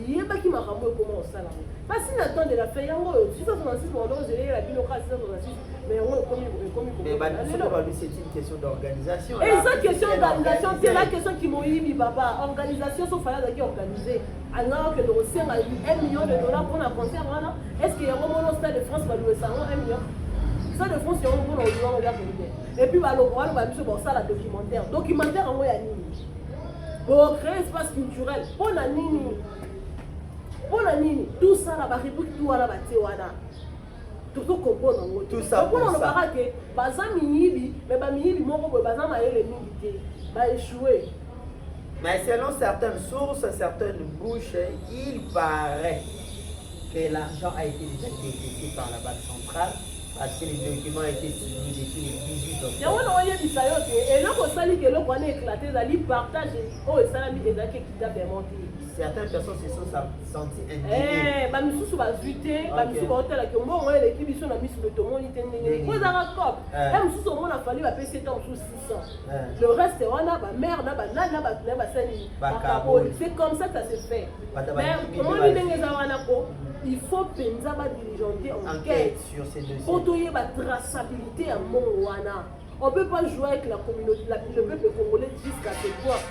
S1: il y a pas qui m'a ramené comment ça là. Parce qu'il attend de la faire, 666 pour l'ordre, j'ai la biloca 666, mais on est comme
S2: c'est une question d'organisation.
S1: Et cette question d'organisation, c'est la question qui m'a dit, papa. Organisation, sauf fallait organiser. Alors que le Russie a eu $1 million pour un concert, est-ce qu'il y a un moment au Stade de France va louer ça, 1 million? Stade de France, il y a un moment où on regarde. Et puis, on va dire ça, la documentaire. Documentaire, on va y aller. Pour créer espace culturel, on a nini. Tout ça, la rubrique, tout à la bâtiment. Tout comprendre.
S2: Tout ça.
S1: On a parlé que, bazam minibi, mais minibi, mon bazam a les militaires, va échouer.
S2: Mais selon certaines sources, certaines bouches, il paraît que l'argent a été déjà détecté par la Banque centrale parce que les documents ont été signés depuis les 18 octobre.
S1: Et là, on s'est dit que l'on a éclaté, ils partagent, oh, et ça a mis des actes qui doivent monter.
S2: Certaines personnes se sont senties indignées.
S1: Eh, nous sommes à Zuté, nous sommes à Hôtel, on a l'équipe, ils sont à Miss le Tomon, ils étaient vous avez un cop. Nous sommes à fallu à payer 7 ans sous 600. Le reste, on a ma mère, on a ma nana, on a ma sœur. C'est comme ça que ça se fait. Mais comment on dit il faut penser à diligenter enquête
S2: sur ces dossiers.
S1: Pour qu'il y ait une traçabilité à Mongwana. On ne peut pas jouer avec la communauté, le peuple congolais jusqu'à ce point.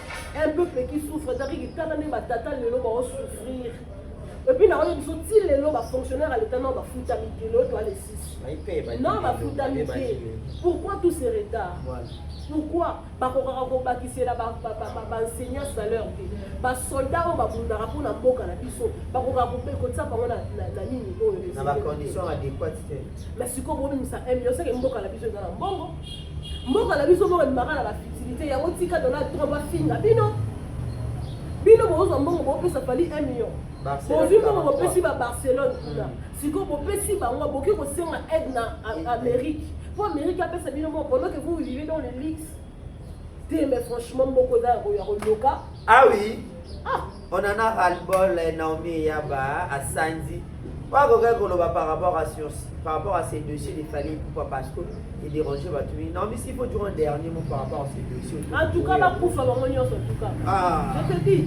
S1: Un peuple qui souffre, c'est-à-dire qu'il va souffrir. Et puis, si les fonctionnaires à l'état, non, va foutre amitié, l'autre doit les 6. Non, va foutre amitié. Pourquoi tous ces retards? Pourquoi? Parce que c'est là, enseignant salaire. Les soldats ont pour la boca, parce qu'on va comme ça, par la ligne.
S2: Dans la condition adéquate.
S1: Mais si on a ça, il y a ça qui est la vision dans la bongo. Mboka la biso moko mara la fertilité ya otika dans la tromba finga bino bozo mbongo bo pesa fali 1 million bozwi mbongo bopesi ba Barcelone kuna sikoyo bopesi bango boki kosenga aide na Amérique po Amérique apesa bino mo pendant que vous vivez dans le luxe mais franchement moko eza ya koloka.
S2: Ah oui, on en a ras-le-bol Naomi Yaba à Sandy. Pas par rapport à ces dossiers des familles, pourquoi parce que il dérangeait non mais s'il faut dire un dernier mot par rapport à ces dossiers.
S1: En tout cas, la pouffe à mon en tout cas. Je te dis.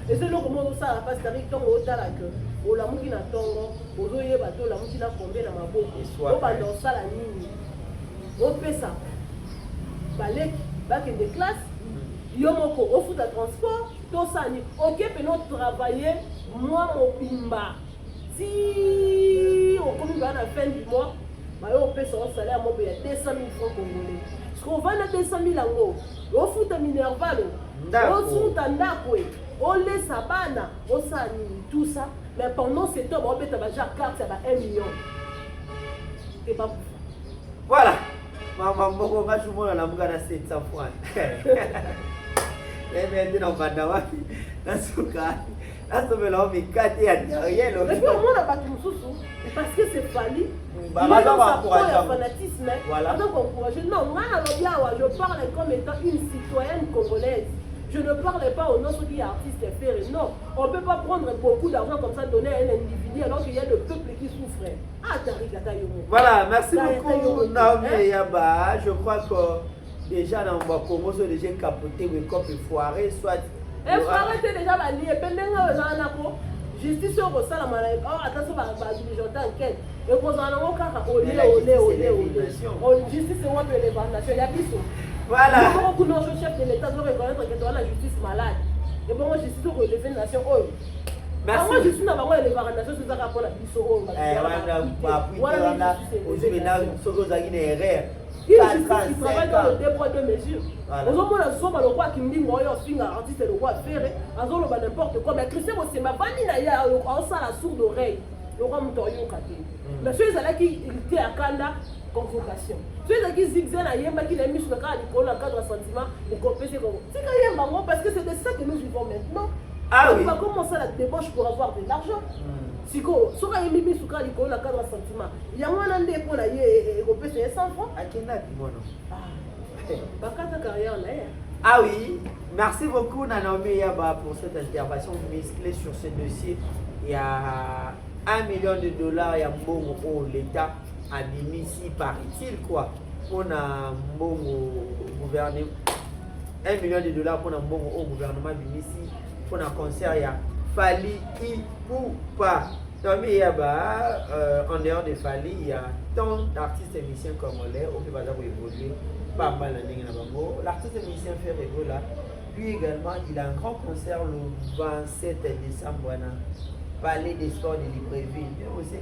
S1: Et c'est là comment ça parce que avec ton autant là que au la mouki na tongo, au zoye bateau la mouki na combien na maboko. Au bandon ça la ligne. Au pesa. Balek, bac in the class. Yomoko, au foot à transport, tout ça ni. OK, peut nous travailler moi mon pimba. Si on commence à la fin du mois, on paie son salaire, on paye 200 000 francs congolais. Parce qu'on va à 200 000 euros. On fout un minerval, on fout un dakoué, on laisse à bana, on s'anime, tout ça. Mais pendant ce temps, on paie ta carte, ça va 1 million. C'est pas
S2: voilà. Maman, on va jouer à la mougana 700 francs. Et maintenant, on va dans la souka. Là, ça me l'a mis 4 et à derrière.
S1: Mais pour moi, on n'a pas tout sous. Parce que c'est fallu. Il y a un fanatisme. Voilà. Donc, encourager. Non, moi, je parle comme étant une citoyenne congolaise. Je ne parle pas au nom de qui est artiste et faire. Non, on ne peut pas prendre beaucoup d'argent comme ça, donner à un individu alors qu'il y a le peuple qui souffre. Ah,
S2: voilà, merci beaucoup, Naomi Yaba. Je crois que déjà dans le Congo, c'est déjà capoté, mais comme il faut arrêter, soit.
S1: Et faut arrêter déjà la ligne. Justice au Rossala Malay. Oh, attention, diligente enquête. Et qu'on en a olé. Justice, c'est moi qui les nation. Il y a plus. Voilà. Beaucoup de chefs de l'État doivent reconnaître que la justice malade. Et bon, justice au relevé de nation. Merci. Moi, je suis dans la nation, c'est ça rapport à Bissau. Il travaille dans le dépôt de mesures. Nous avons la somme à le roi qui me dit moi, je suis un artiste et le roi faire. Nous avons n'importe quoi. Mais Christian, c'est ma famille, il y a la sourde oreille. Le roi Moutoyo Kate. Mais ceux qui étaient à Kanda, convocation. Ceux qui zigzag à Yemba qui l'a mis sur le cadre sentiment pour compenser. C'est quand même parce que c'est de ça que nous vivons maintenant. On va commencer la débauche pour avoir de l'argent. Siko, soka yemi suka liko na cadre sentiment. Ya mwana nde pour la ye repese 100 francs.
S2: Akenda kimono.
S1: Bakata carrière là.
S2: Ah oui, merci beaucoup Naomi Yaba pour cette intervention musclée sur ce dossier. Il y a $1 million, il y a Mbongo au l'État a mis ici paraît-il quoi. On a Mbongo gouvernement $1 million pour un Mbongo au gouvernement ici pour un concert il y a Fali Ipupa. Naomi Yaba, en dehors de Fali, il y a tant d'artistes et musiciens congolais au Pays Basel pour évoluer pas mal en Ninganabango. L'artiste et musicien Ferrego là, lui également, il a un grand concert le 27 décembre à Palais des Sports de Libreville. Il y a aussi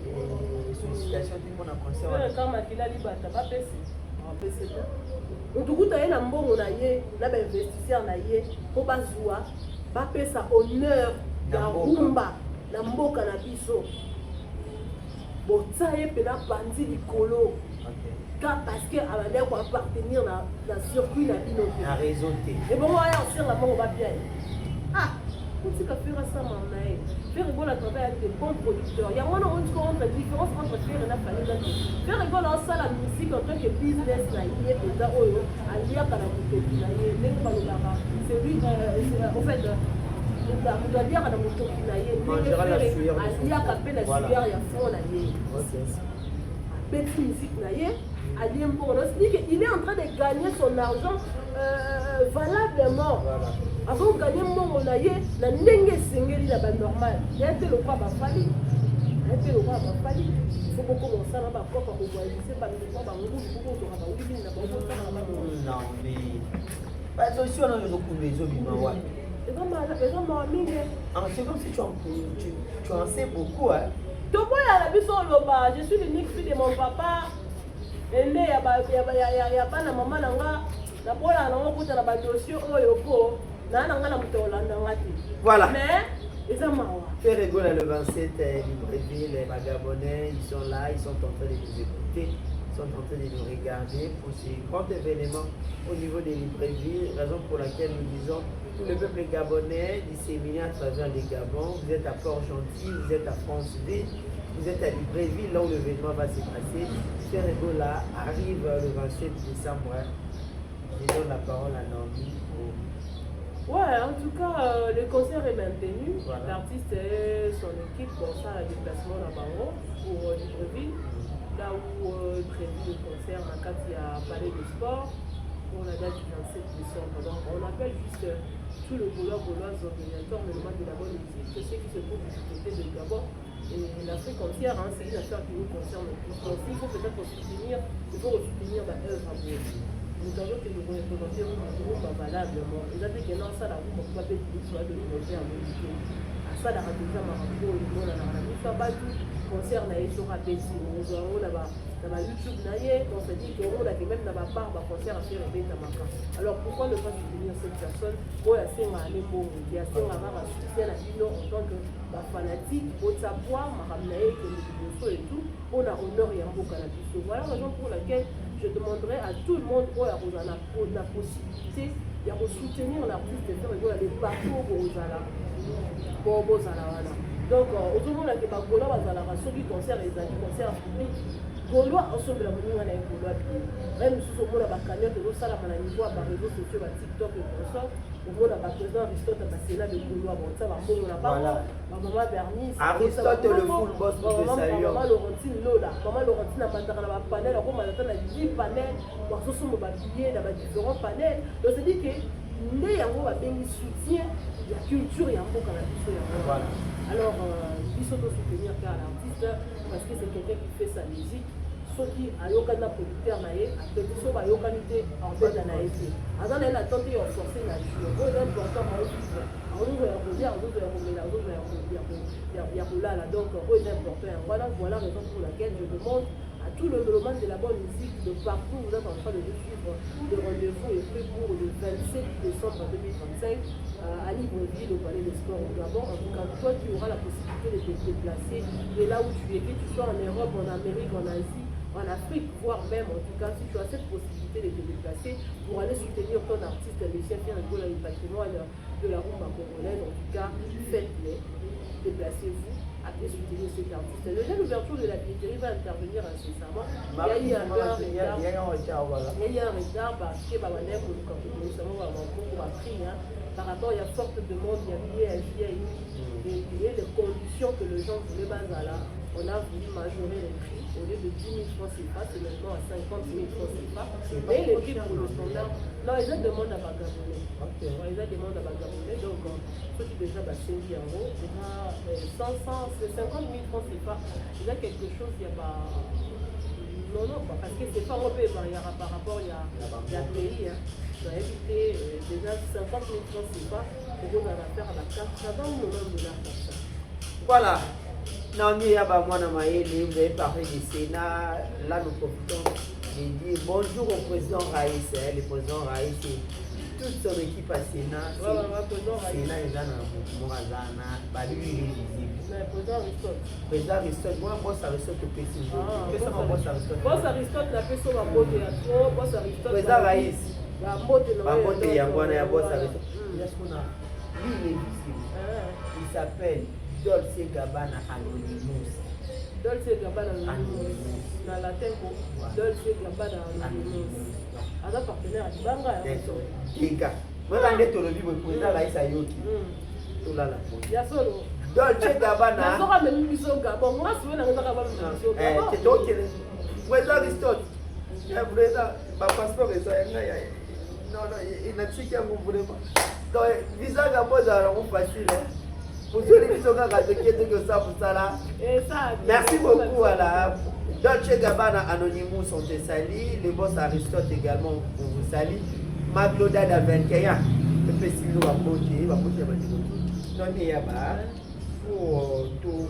S2: une sollicitation tout le monde en concert.
S1: Quand Makila Libata, pas PC. En tout cas, il y a un bon investisseur pour Bazoua. Bapesa honneur na rumba na mboka na biso botsaye pena bandi likolo parce que abandé ko appartenir na circuit na bino
S2: na raison te
S1: et bon ouais on sait la mort va bien on sait que faire ça manaï faire rigolo à travers des bons producteurs il y a vraiment une différence entre faire et na famille faire rigolo ça la musique en tant que business na yé déjà oyo alia kana kutepi na yé ndenge balobaka c'est lui en fait on doit dire à la moto qui n'a yé alia kapé la sueur ya fond na yé petite musique na yé alia pour il est en train de gagner son argent valablement avant de gagner mon naïe, la ndenge singeli la bande normale. Il y a été le quoi va fallir. Il y a été le quoi va fallir. Il faut qu'on commence à avoir quoi pour voyager. C'est pas le quoi va nous pour qu'on va oui na
S2: non mais pas attention on a beaucoup de choses bimawa.
S1: C'est
S2: comme si tu en sais beaucoup hein.
S1: Tout le monde a la biso loba, je suis l'unique fille de mon papa. Et né ya pas na maman nanga. Na bola na ngokuta na ba dossier oyoko.
S2: Voilà.
S1: Mais ils ont marre.
S2: Ferrego le 27 Libreville, les Vagabondais, ils sont là, ils sont en train de nous écouter, ils sont en train de nous regarder pour ces grands événements au niveau de Libreville, raison pour laquelle nous disons tout le peuple gabonais disséminé à travers les Gabons. Vous êtes à Port-Gentil, vous êtes à Franceville, vous êtes à Libreville, là où l'événement va se passer. Ferregola arrive le 27 décembre. Je donne la parole à Naomi.
S1: Ouais, en tout cas, le concert est maintenu.
S2: Voilà.
S1: L'artiste et son équipe pour ça, le déplacement à Baro pour Libreville, là où prévu le concert, il y a Palais de Sport pour la date du 27 décembre. Donc, on appelle juste tout le Gaulois organisateurs, mais le monde de la bonne musique, que ceux qui se trouvent du côté de Gabon. Et l'Afrique entière, hein, c'est une affaire qui nous concerne tous. Donc, il faut peut-être soutenir, l'œuvre à vous. Nous avons que nous représenter un valablement. Ils ont dit que non, ça, la roue, on ne peut pas payer tout ça de l'univers américain. Ça, la radio, Marabou, le monde, la radio, ça va tout concerne les choses à payer. Nous avons là-bas, dans YouTube, on se dit qu'on a même dans ma part, concert à faire un bête à ma part. Alors pourquoi ne pas soutenir cette personne pour essayer à aller pour qui a fait un rare soutien à Dino en tant que fanatique, pour savoir, Maramnaï, que nous et tout, on a honneur et un beau cannabis. Voilà la raison pour laquelle je demanderai à tout le monde pour la possibilité de soutenir l'artiste et faire aller partout au Zala. Donc, aujourd'hui, on a des Gaulois ceux qui concernent les concerts publics. Gaulois, ensemble, la monnaie, on a un Gaulois. Même si on a des cagnottes, on a des réseaux sociaux, TikTok et tout ça. On a des présidents Aristote, on a Sénat de Gaulois. Ça va, on a pas maman Bernice.
S2: Aristote, le full boss pour le salut.
S1: Maman Laurentine Lola. Maman Laurentine a pas dans le panel. On a 10 panels. On a billets dans différents panels. Donc, c'est dit que nous avons un soutien. La culture est un peu comme la culture. Voilà. Alors, il faut soutenir l'artiste parce que c'est quelqu'un qui fait sa musique. Ceux qui ont un producteur, après tout ça, ils ont en fait un AFP. Avant, elle a tenté de forcer la nature. C'est important pour eux. Donc, c'est important. Raison pour laquelle je demande à tout le mélomane de la bonne musique de partout, vous êtes en train de suivre le rendez-vous est fait pour le 27 décembre 2025 à Libreville, au Palais des Sports au Gabon. En tout cas, toi, tu auras la possibilité de te déplacer de là où tu es, que tu sois en Europe, en Amérique, en Asie, en Afrique, voire même, en tout cas, si tu as cette possibilité de te déplacer pour aller soutenir ton artiste, le chef du patrimoine de la rumba congolaise, en tout cas, faites-les, déplacez-vous. À soutenir cet artiste. Déjà, l'ouverture de la billetterie va intervenir incessamment. Il y a un retard parce que par rapport, il y a forte demande, il y a des conditions que les gens voulaient là. On a voulu majorer les prix au lieu de 10 000 francs CFA, c'est maintenant à 50 000 francs CFA. Mais les prix pour le standard, non, ils ont demandé à Bagabonais. Ils ont demandé à Bagabonais, donc ceux qui déjà passé en gros, c'est 50 000 francs CFA. Il y a quelque chose, il n'y a pas. Non, parce que c'est pas européen, il y aura par rapport, il y a pays. J'ai invité déjà 50 000 francs CFA pour qu'on a affaire à la carte. Ça va au moment de la carte.
S2: Voilà. Naomi Yabamwana Maëlle, vous avez parlé du Sénat. Là, nous profitons de dire bonjour au président Raïs. Le président Raïs et toute son équipe à Sénat. Sénat est dans Morazana. Lui, il est visible. Président Aristote, moi, boss Aristote, tu peux essayer. Boss Aristote, la personne va voter à trop. Boss Aristote. Président Raïs. Va voter à boss Aristote. Lui, il est visible. Il s'appelle Dolce Gabbana Anonymous.
S1: Dolce Gabbana Anonymous. Dans la tempo, Dolce Gabbana Anonymous. Alors partenaire à Dibanga.
S2: Kika. Moi, quand je te le dis, le président là, il s'est yoki. Tout là là.
S1: Il y a solo.
S2: Dolce Gabbana.
S1: Il y a solo même mission Gabon. Moi, je suis dans Gabon.
S2: C'est toi qui es. Président Aristote. Président, ma passeport est ça. Non, il n'a pas qu'à vous vraiment. Donc, visa Gabon, c'est facile. Pour ceux qui sont merci beaucoup à la Dolce Gabbana Anonymous, on te salue. Le boss Aristote également, on vous salue. Magloda d'Avenkaya, le festival va voter, non, mais il y a pour tout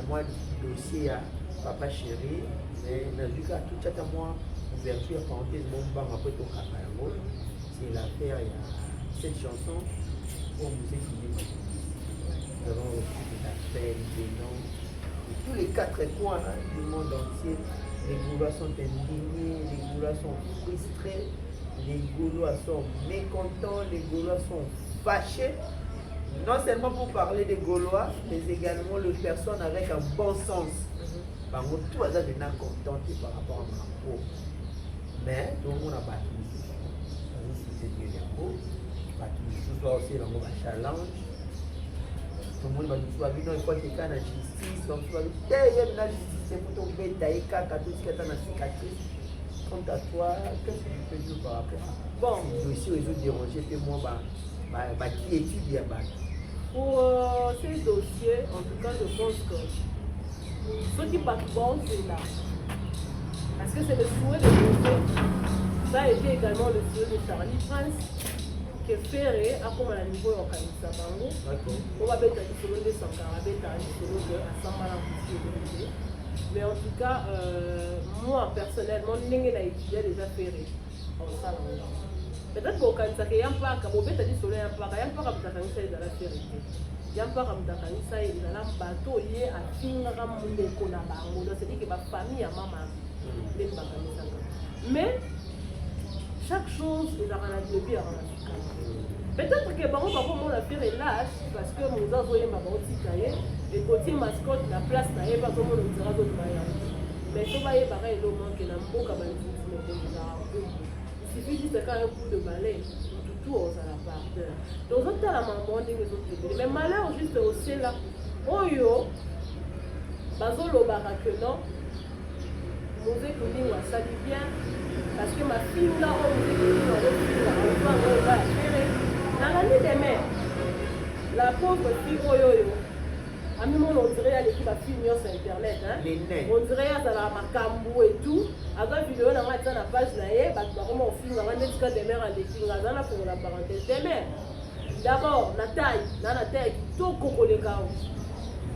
S2: moi dossier à Papa Chéri, mais dans le cas tout à moi, ouverture parenthèse, mon banc après ton camarade, c'est l'affaire, il y a cette chanson pour vous écouter. Nous avons reçu des appels, des noms, de tous les quatre coins du monde entier. Les Gaulois sont indignés, les Gaulois sont frustrés, les Gaulois sont mécontents, les Gaulois sont fâché, non seulement pour parler des Gaulois, mais également les personnes avec un bon sens. Par contre, tout le monde est content par rapport à ma peau. Mais tout le monde a battu. C'est Dieu Yango. Tout le aussi dans un challenge. Tout le monde va nous dire, il faut qu'il y ait la justice. Donc, tu vas dire, il y a la justice, c'est pour ton bête, il y a tout ce qui est dans la cicatrice. Quant à toi, qu'est-ce que tu peux dire par rapport à ça? Bon, si les autres dérangés, fais-moi, qui étudie là-bas.
S1: Pour ces dossiers, en tout cas, je pense que ceux qui partent bon, c'est là. Parce que c'est le souhait de dossier. Ça a été également le souhait de Charlie Prince, qui est ferré à comme à niveau de Kanisa Bango. On va mettre un solo de Sankara, un solo de Asambala. Mais en tout cas, moi personnellement, je n'ai étudié déjà ferré. Peut-être qu'au Kanisa, il y a un pas, comme on dit solo, il y a un pas, il y a un pas comme Kanisa, il y a la ferré. Il y a un pas comme Kanisa, il y a un bateau lié à Fingram Mundeko na Bango. C'est-à-dire que ma famille a maman. Mais chaque chose est dans la vie. Peut-être que Bango va voir mon affaire est lâche parce que nous avons voyé ma banque et côté mascotte la place n'a pas comme on dira d'autres moyens. Mais il faut pas y pareil le manque n'a pas comme il suffit juste quand un coup de balai tout aux à la part. Donc on t'a la maman des autres mais malheur juste aussi là. Oyo bazolo baraka non. Vous ça dit bien parce que ma fille là dans la nuit des mères la pauvre fille à mi on dirait elle équipe à fille sur internet on dirait à la macambo et tout avec vidéo dans ma page là bah vraiment film on dit que des mères à l'équipe là dans pour la parenthèse des mères d'abord la taille tout cocoler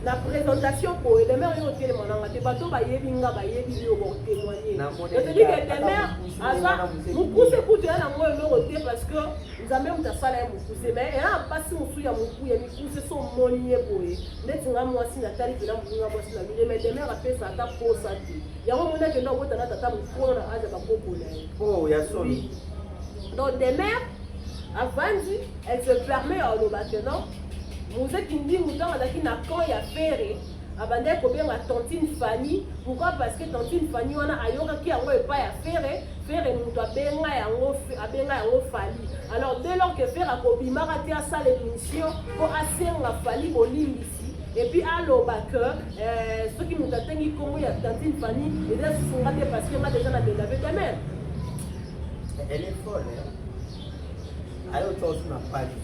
S1: la présentation pour les mères qui ont été les bateaux bayebinga bayebi yo pour témoigner. C'est-à-dire que les mères nous poussons pour dire na moi le parce que nous avons même ta salle à nous pousser mais là pas si on suit à mon cou ya mi pousser son monier boy. Net nga moi si Nathalie que là moi boss la mais des mères appellent ça ta pour ça. Ya mo mona que non ko tana tata mo ko na aza ba koko là.
S2: Oh ya soni.
S1: Donc des mères avant elle se permet à nous maintenant vous êtes une vie où dans la qui n'a quand il y a ferré abandé pour bien ma tantine Fanny pourquoi parce que tantine Fanny on a ayoka qui a pas à ferré nous doit benga ya ngo abenga ya ngo fali alors dès lors que faire à kobima raté à ça l'émission pour asenga fali bolimbi ici et puis alloba que ceux qui nous attendent comme il y a tantine Fanny et là ce sont ratés parce que moi déjà na bela avec ta mère
S2: elle est folle hein ayo toi tu n'as pas dit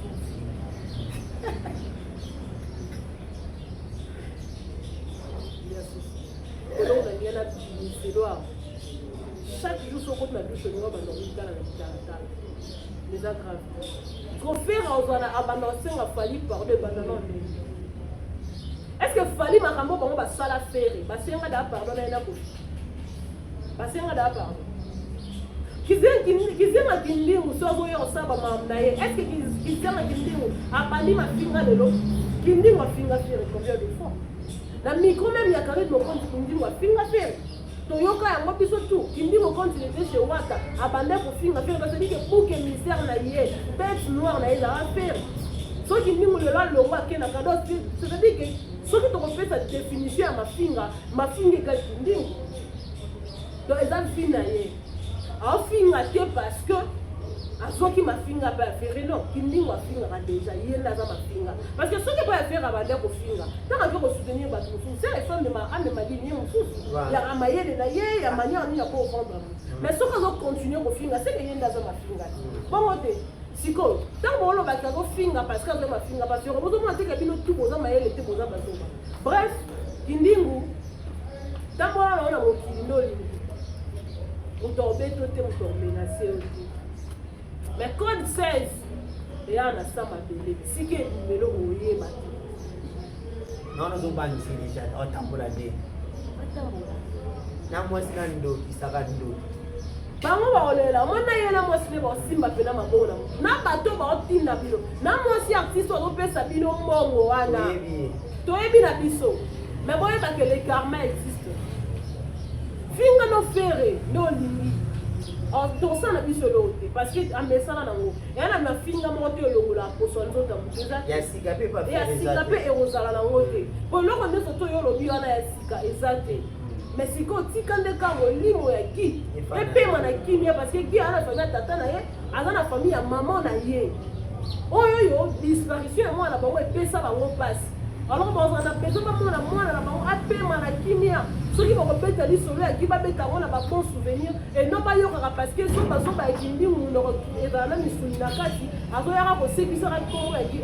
S1: chaque jour sur côté ma douche nous va dans le les aggraves qu'on fait aux abandonner a fallu par deux bananes est-ce que fallu ma rambo bon va sala faire parce qu'on a pardonner na ko parce qu'on a pardon kizema kindingu sozo yo saba mamnaye est-ce que kizema kindingu apandi ma finga de l'eau kindingu finga faire combien de fois na micro même ya carré mon compte kindingu finga faire toyoka yango biso tout kindingu compte il était chez Wata abandé pour finga faire parce que pour que ministère na yé bête noire na eza faire so kindingu le la longa ke na cadeau c'est-à-dire que ce qui te refait sa définition à ma finga ka kindingu donc eza fina yé a finga te parce que azoki mafinga ba faire non kindingo afinga déjà yenda za mafinga parce que ce qui peut faire abandé ko finga tant que ko soutenir ba tout c'est les femmes de ma ame madini mususu ya amayele na ye ya manière ni ko vendre mais ce que zo continuer ko finga c'est que yenda za mafinga bon te siko tant bon lo ba ko finga parce que zo mafinga parce que bozo mo teke bino tout boza mayele te boza ba zoba bref kindingo tant bon là on a mo kindoli on tombe tout on tombe menacé aussi mais code 16 et on a ça ma télé si que numéro oye ba
S2: non nous pas ni déjà on tambola de na moi sina ndo kisaka ndo
S1: bango ba olela mona yela moi sine ba simba pena mabona na bato ba otinda bino na moi si artiste o pesa bino mbongo wana to ebi na biso mais boye ba que le karma existe finga no ferré no limi tosa na biso eloko te parce que amesana nango eya na mafinga moko te elongola poso nzoto ya moto eza
S2: ya sika
S1: mpe ekozala nango te po eloko nyonso to yo olobi wana ya sika eza te mais sikoyo tika nde ka molimo ya ki epema na kimia parce que ki aza na famille ya tata na ye aza na famille ya mama na ye oyo disparition ya mwana bango epesa bango mpasi alors bazala na besoin bamona mwana na bango apema na kimia soki bakobeta lisolo yaki babeta yango na babon souvenir eno bayokaka parce que so bazoba ekindi munoko ezala na misuni na kati azoyaka kosekisaka kongo yaki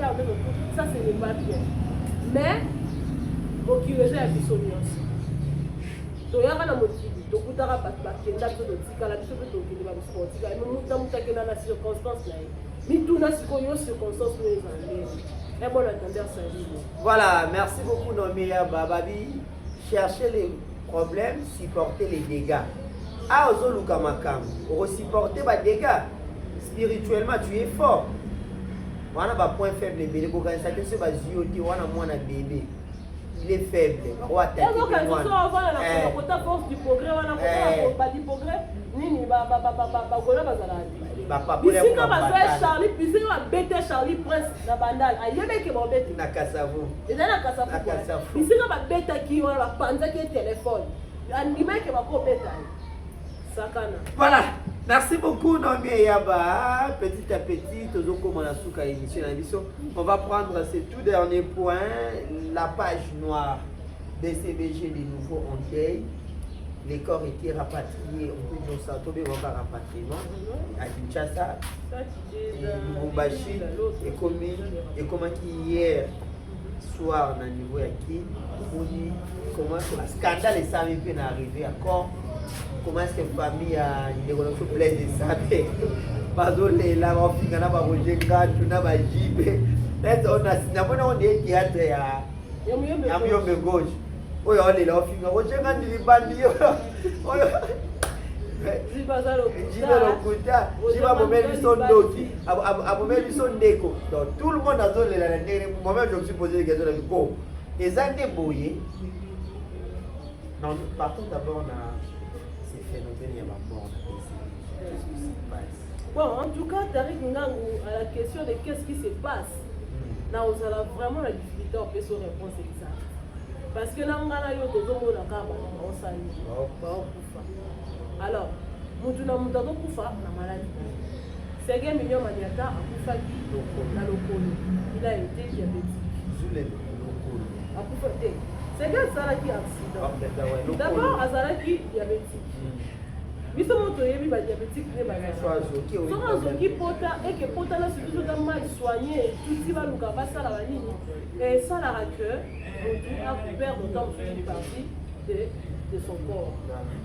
S1: ça ce n'est pas bien mais mokili eza ya biso nyonso toyaka na mokili tokutaka bato bakenda biso totikala biso mpe tokende babiso kotikala me muta mutu akenda na circonstance na ye mituna sikoyo circonstance oyo ezaleli.
S2: Voilà, merci beaucoup Nomia Bababi. Chercher les problèmes, supporter les dégâts. Ah, Ozoluka Makam, supporter les dégâts. Spirituellement, tu es fort. Voilà, point faible, bébé. Quand ça te se base, on a bébé. Il est faible. On va attaquer.
S1: Force du progrès, on a du progrès. Nini bisika bazoya Charlie bisika babete Charlie Prince na bandal ayebeke babete
S2: na kasavu
S1: eza na kasavu bisika babetaki wana bapanzaki ye telefone andimeke bakobeta sakana.
S2: Voilà, merci beaucoup Nomie Yaba. Petit à petit tozokoma na suka émission na biso. On va prendre ce tout dernier point, la page noire BCBG des nouveaux Antey. Les corps étaient rapatriés, on peut dire ça, tout le monde va rapatriement à Kinshasa, Lubumbashi, et comment hier soir, dans le niveau ici, comment le scandale est ça est arrivé encore, comment est-ce que la famille a une relation pleine de ça, parce que les là, on finit à Roger Gat, on a Jibé, on est théâtre à Miombe Gauche. Oyo ole la ofinga ojenga ndibandi yo oyo jiba lokuta jiba bomeli sondoki abomeli sondeko donc tout le monde a donné la dernière moment je me suis posé des questions avec ko ezande boye non partons d'abord na ces phénomènes ya mort
S1: bon en tout cas Tariq Ngangu à la question de qu'est-ce qui se passe na osala vraiment la difficulté à faire réponse exacte. Parce que là, on a eu tout le monde à Kaba, on s'en alors, Moutuna Moutado Koufa, la maladie. C'est que Mignon Maniata a Koufa qui dans le colo. Il a été diabétique. C'est que Saraki accident. D'abord, à Saraki diabétique. Mais ce monde est diabétique, il est diabétique. Son azoki pota et que pota là c'est toujours mal soigné. Tout ce qui va nous casser la ligne. Et ça la raqueur. Donc, a perdre autant de partie de son corps.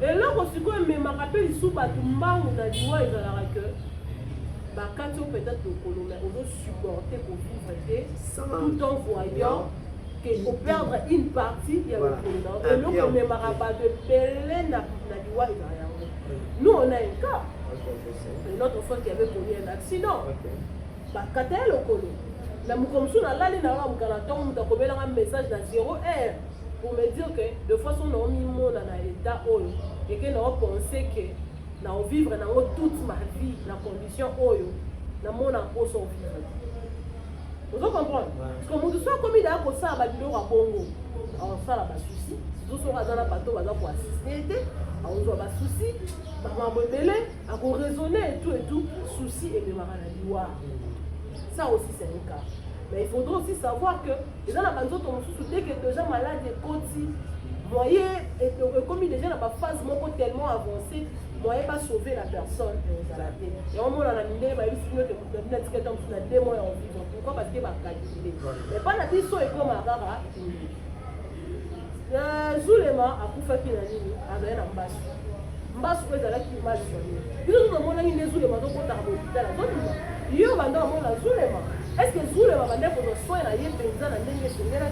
S1: Et là, aussi, quand je me rappelle, il y a des gens qui ont peut-être le colonel, on doit supporter pour vivre tout en voyant qu'il faut perdre une partie de la colonel. Et là, on me rappelle de Pelé, nous, on a un cas. Notre frère qui avait connu un accident. Quand elle est le colonel. Mais comme ça, on a un message dans 0 heure pour me dire que de façon on a mis mon dans l'état et que nous pensé que nous vivre dans toute ma vie dans condition dans mon emploi son vivre. Vous comprenez? Parce que nous sommes comme il a pour ça à Bongo. Alors ça là souci. Nous sommes dans la bateau pour assister. On a des soucis. On a raisonner et tout souci et de maladie. Ça aussi c'est un cas. Mais il faudra aussi savoir que les gens ont dès que les gens malades et côtés, moyen et comme les gens n'ont pas phase tellement avancée, moyen pas sauver la personne. Et au moment où on a mis des mois en vie. Pourquoi? Parce qu'il va calculer. Mais pas la question est comme à Rara. Zulema a pu faire qu'il a dit à rien en bas. Mbas ko ezala ki mal soigné. Biso to mona ni Zulema to kota ko tala. Donc yo banda mona Zulema. Est-ce que Zulema banda ko soigner na ye penza na ndenge sengela?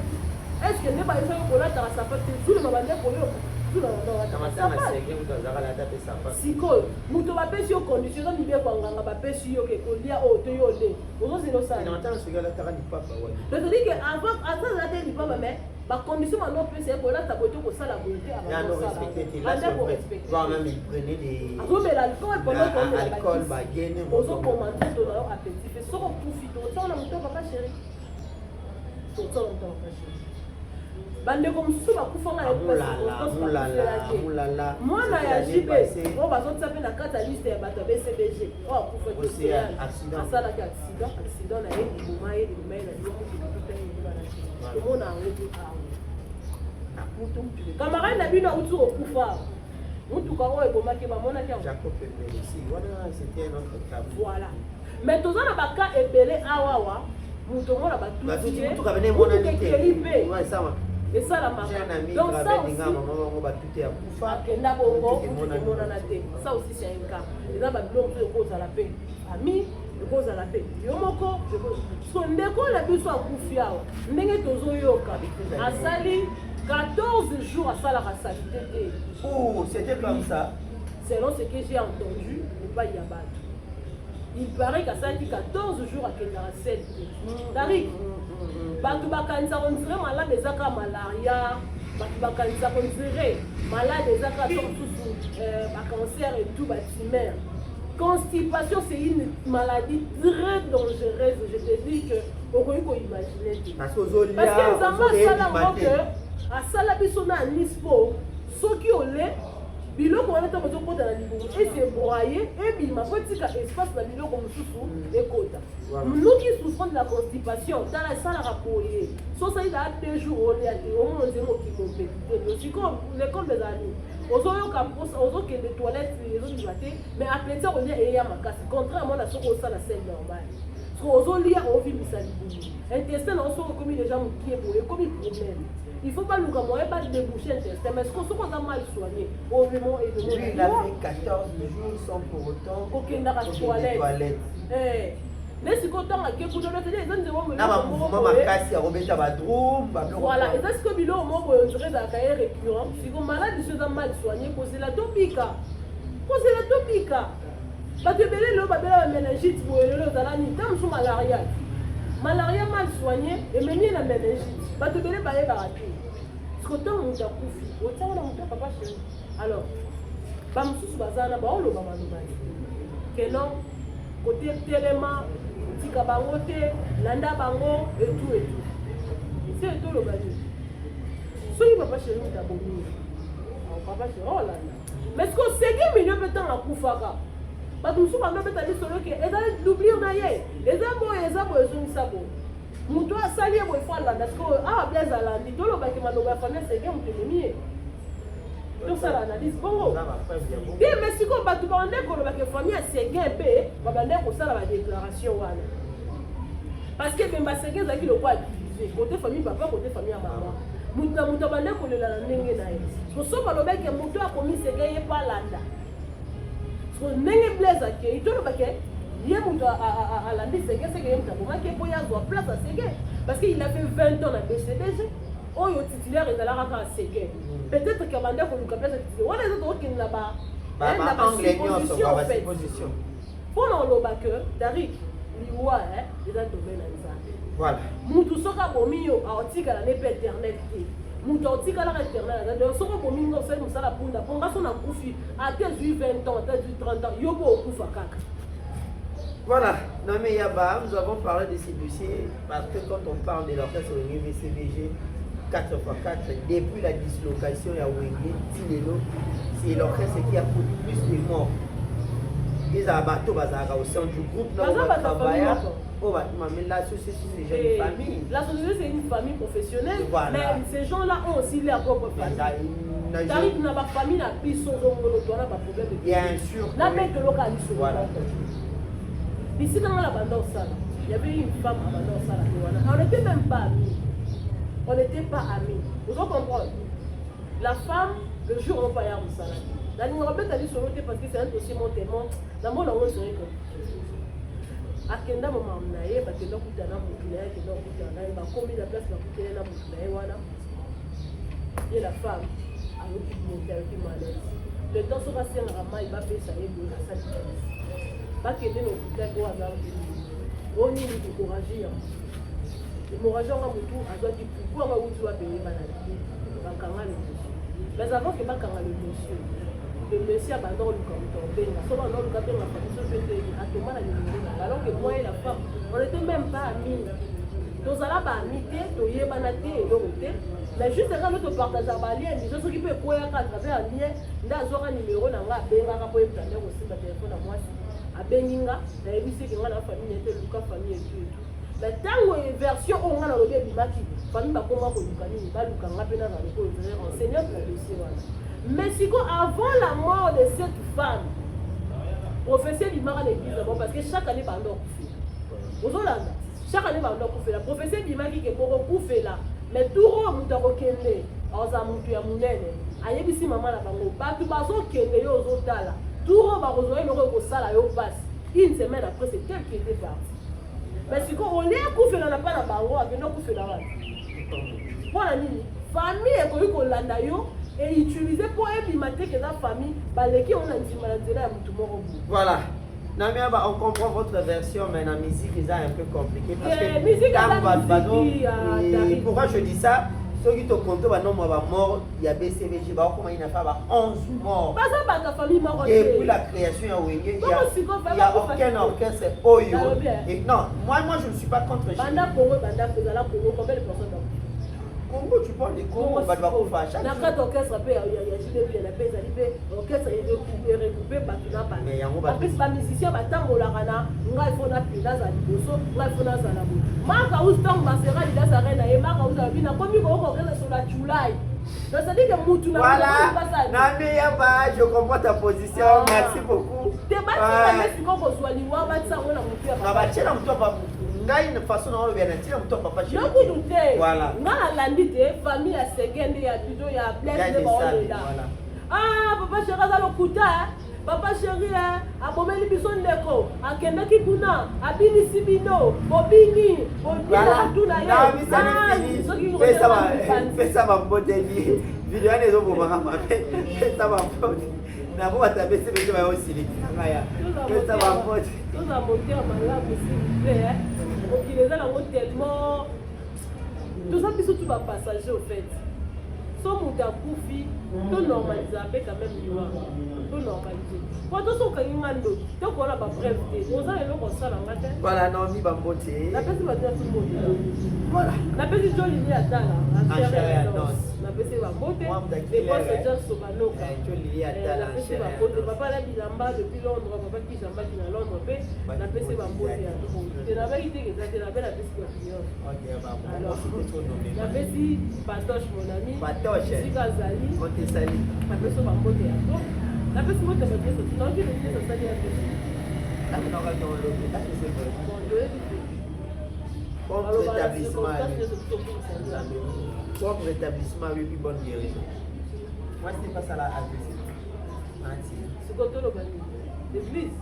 S1: Est-ce que ne ba isa ko la ta sapate Zulema banda ko yo Zulema ndo ta sapate. Siko muto ba pesi yo condition ni bien kwa nganga ba pesi yo ke ko lia o to yo le. Ozo zino sa.
S2: Ina matana sengela ta ni papa wa.
S1: Donc dit que avant la tête du papa mais la condition maintenant peut c'est pour là ta beauté pour ça la beauté
S2: avant ça là pour respecter quand même il prenait des
S1: l'alcool pendant qu'on
S2: alcool bagene
S1: ozo commenter to na appétit fait so profite to na muto papa chéri to na muto papa chéri bande comme so ba kufanga ya mulala mwana ya JB on va sortir ça na carte liste ya bato BCBG oh kufa to accident ça la accident na yé boma na yo tout le monde a camarade na bino utu okufa mutu ka oyo bomaki bamona ki
S2: Jacob Pembele si voilà c'était un autre cas
S1: voilà mais toza na baka ebele awawa mutu mona batu
S2: mutu ka bene mona
S1: nite
S2: ouais ça va
S1: et ça la maman donc ça aussi
S2: maman batu ya kufa
S1: akenda bongo mona na te ça aussi c'est un cas et là ba biloko to koza la paix ami cause à la paix yo moko so ndeko la biso akufi awa ndenge tozoyoka asali 14 jours à la salité.
S2: Oh, c'était comme ça.
S1: Selon ce que j'ai entendu, ne pas y abattre. Il paraît qu'à ça dit 14 jours à Kendara 7. Tariq, Batu Bakanza on dirait malade des acas malaria, Batu Bakanza on dirait malade des acas cancer et tout bâtiment. Constipation, c'est une maladie très dangereuse. Je te dis que on peut imaginer. Parce que nous avons à Salabisona Nispo, ceux qui ont l'air, biloko on est en train de la libre et c'est broyé et puis ma petite espace la biloko comme sous et quota. Nous qui souffrons de la constipation, dans la salle à rapporter, soit ça il a 2 jours on est au moins des mots qui compétent. Aussi comme l'école des amis. Aux autres que les toilettes, les autres dilatés, mais après ça on est et à ma casse. Contrairement à ce qu'on a la scène normale. Parce qu'aux liens on vit ça libre. Intestin on sort comme les gens qui est pour comme il problème. Il ne faut pas nous moyen pas de déboucher l'intestin, mais ce qu'on a mal soigné, au vraiment et de
S2: il a fait 14 jours sans pour autant
S1: aucun dans la toilette. Mais si quand on a quelque chose de l'autre, les gens disent
S2: maman casse à Roberta Badroum,
S1: voilà, et est-ce que bilo moi on dirait dans carrière récurrent, si vous malade ils sont mal soigné, posez la topica. Posez la topica. Parce que belé le babela méningite pour le zalani, tam sous malaria. Malaria mal soigné et même la méningite. Parce que belé baé baraté. Ce que tant on a koufi, autant on a papa chéri. Alors, bam sous bazana ba on le mama no bani. Que non, côté tellement tika bango te, landa bango et tout. C'est tout le bani. Soyez papa chéri ta bomi. Papa chéri oh là. Mais ce qu'on sait que milieu peut temps à koufaka. Parce que nous sommes en train de dire que les gens l'oublient d'ailleurs. Les gens sont sabo. Muto asali ebo ifala parce que ah bien zalandi to lo baki maloba famille c'est que mtemie. Donc ça l'analyse bon. Bien mais si ko batu ba ndeko lo baki famille c'est que ba ndeko ça la déclaration wana. Parce que même ba c'est que zaki le quoi diviser côté famille papa côté famille maman. Muto ba ndeko le la ndenge na ye. So so ba lo baki muto a commis c'est que pas landa. So ndenge blaze ke ito lo baki il a l'andi c'est que place à Ségué parce qu'il a fait 20 ans à BCDG. Oh, il est titulaire et à Ségué. Peut-être qu'il va dire qu'on lui place à titulaire. On est autres qui n'a pas.
S2: Position.
S1: Pour le backer, Tariq, l'Iwa, il a tombé dans ça.
S2: Voilà.
S1: Moutou soka bomio a otika la nepe internet. Moutou otika la internet. Donc soka bomio c'est comme ça la punda. Pour nga son a koufi à 20 ans, à 30 ans, yobo okufa kaka.
S2: Voilà, Namé Yaba, nous avons parlé de ces dossiers parce que quand on parle de l'orchestre VCBG 4x4, depuis la dislocation à Wenge, c'est l'orchestre qui a produit plus de morts. Ils ont abattu au sein du groupe, là on va travailler. Mais la société, c'est déjà une famille.
S1: La société, c'est une famille professionnelle.
S2: Voilà.
S1: Mais ces gens-là ont aussi leur propre famille. T'arrives dans ma famille, la piste, on a pas de problème.
S2: Bien sûr.
S1: La mec de localité.
S2: Voilà.
S1: Ici dans la bande salle, il y avait une femme à bande salle. On n'était même pas amis. On n'était pas amis. Vous comprenez? La femme, le jour où on va y avoir un salade. La numéro peut aller sur l'autre parce que c'est un dossier mon témoin. Dans mon nom, c'est que. Akenda maman naye parce que donc tu as mon client qui donc tu as ba combien de place la coûter na mon client wana. Et la femme a l'autre monter avec malaise. Le temps se passe en rama il va faire ça et la salle. Pas que nous on a on est découragé. hémorragie nga mutu azwaki pourquoi nga uti wapeye banaki bakanga le monsieur mais avant que bakanga le monsieur abanda koluka moto obenga so banda koluka benga famiso mpe te atoma na numéro nanga alors que moi et la femme on était même pas amis tozala baami te toyebana te eloko te mais juste nga no topartage balien biso soki mpe ekweyaka à travers lien nde azwaka numéro nanga abengaka po yebisa nde kosimba telefone ya mwasi abengi nga nayebisi eke nga na famille ete luka famille etu etu mais ntango version oyo nga nalobi ebimaki famille bakoma koluka nini baluka nga mpe naza lokoyo renseigner pour dossier wana mais siko avant la mort de cette femme professeur bimaka na église d'abord parce que chaque année banda okufela ozolanda chaque année banda okufela professeur bimaki ke bokokufela mais turo moto akokende aza motu ya monene ayebisi mama na bango bato bazokende yo ozotala turo bakozwa eloko ekosala yo mpasi une semaine après c'est tel qui était parti mais sikoyo olie akufela na mpa na bango akende okufela wana mpona nini famille ekoki kolanda yo et utiliser pour ebima te ke na famille baleki on a ndima na nzela ya motu moko boye
S2: voilà. Non, mais on comprend votre version, mais la musique est un peu compliquée. Parce que musique, pourquoi je dis ça? Ceux qui te comptent, mort, il y a BCVG, comment il a fait 11 morts. Et puis la création, il n'y a aucun orchestre, c'est Oyo. Et non, moi je ne suis pas contre. Congo, tu parles de Congo, on va devoir faire chaque jour.
S1: L'orchestre, il y a l'orchestre est recoupé par tout le monde. En plus, les musiciens, il faut que
S2: voilà, je comprends ta position, merci beaucoup. Une façon de bien papa chez
S1: voilà. La famille à seconde ya plutôt ya blesse de voilà. Ah papa chéri za lokuta papa chéri abomeli biso ndeko akendaki kuna abini sibino bobini bobina tuna ye
S2: pesa maboteli video ane zo bomanga mabe pesa maboteli na bo batabese beto ba osili ngaya pesa maboteli
S1: tout ça monter malamu s'il vous plaît il est là tellement tout ça biso tout va passager au fait so muta kufi to normaliser avec quand même liwa to normaliser pour tout so kangi mando to ko na ba bref te oza le ko sala ngate
S2: voilà non mi ba mbote
S1: la pesi ba dire tout le monde voilà la pesi joli ni atala la pesi ba mbote les postes déjà so banoka
S2: joli ni atala
S1: la pesi ba mbote papa la bilamba depuis Londres papa qui chamba qui na Londres pe la pesi ba mbote ya tout te na ba idée que ça te la belle la pesi ba client
S2: OK ba
S1: alors la pesi patoche mon ami
S2: Zali, on te salue.
S1: La personne va monter à toi. La personne va te mettre sur ton ordi, ça s'allie à toi.
S2: Comme rétablissement, comme rétablissement, oui, puis bonne guérison. Moi, c'est pas ça la agressivité.
S1: C'est quand on le bannit. L'église.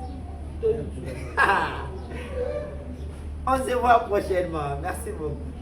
S2: On se voit prochainement. Merci beaucoup.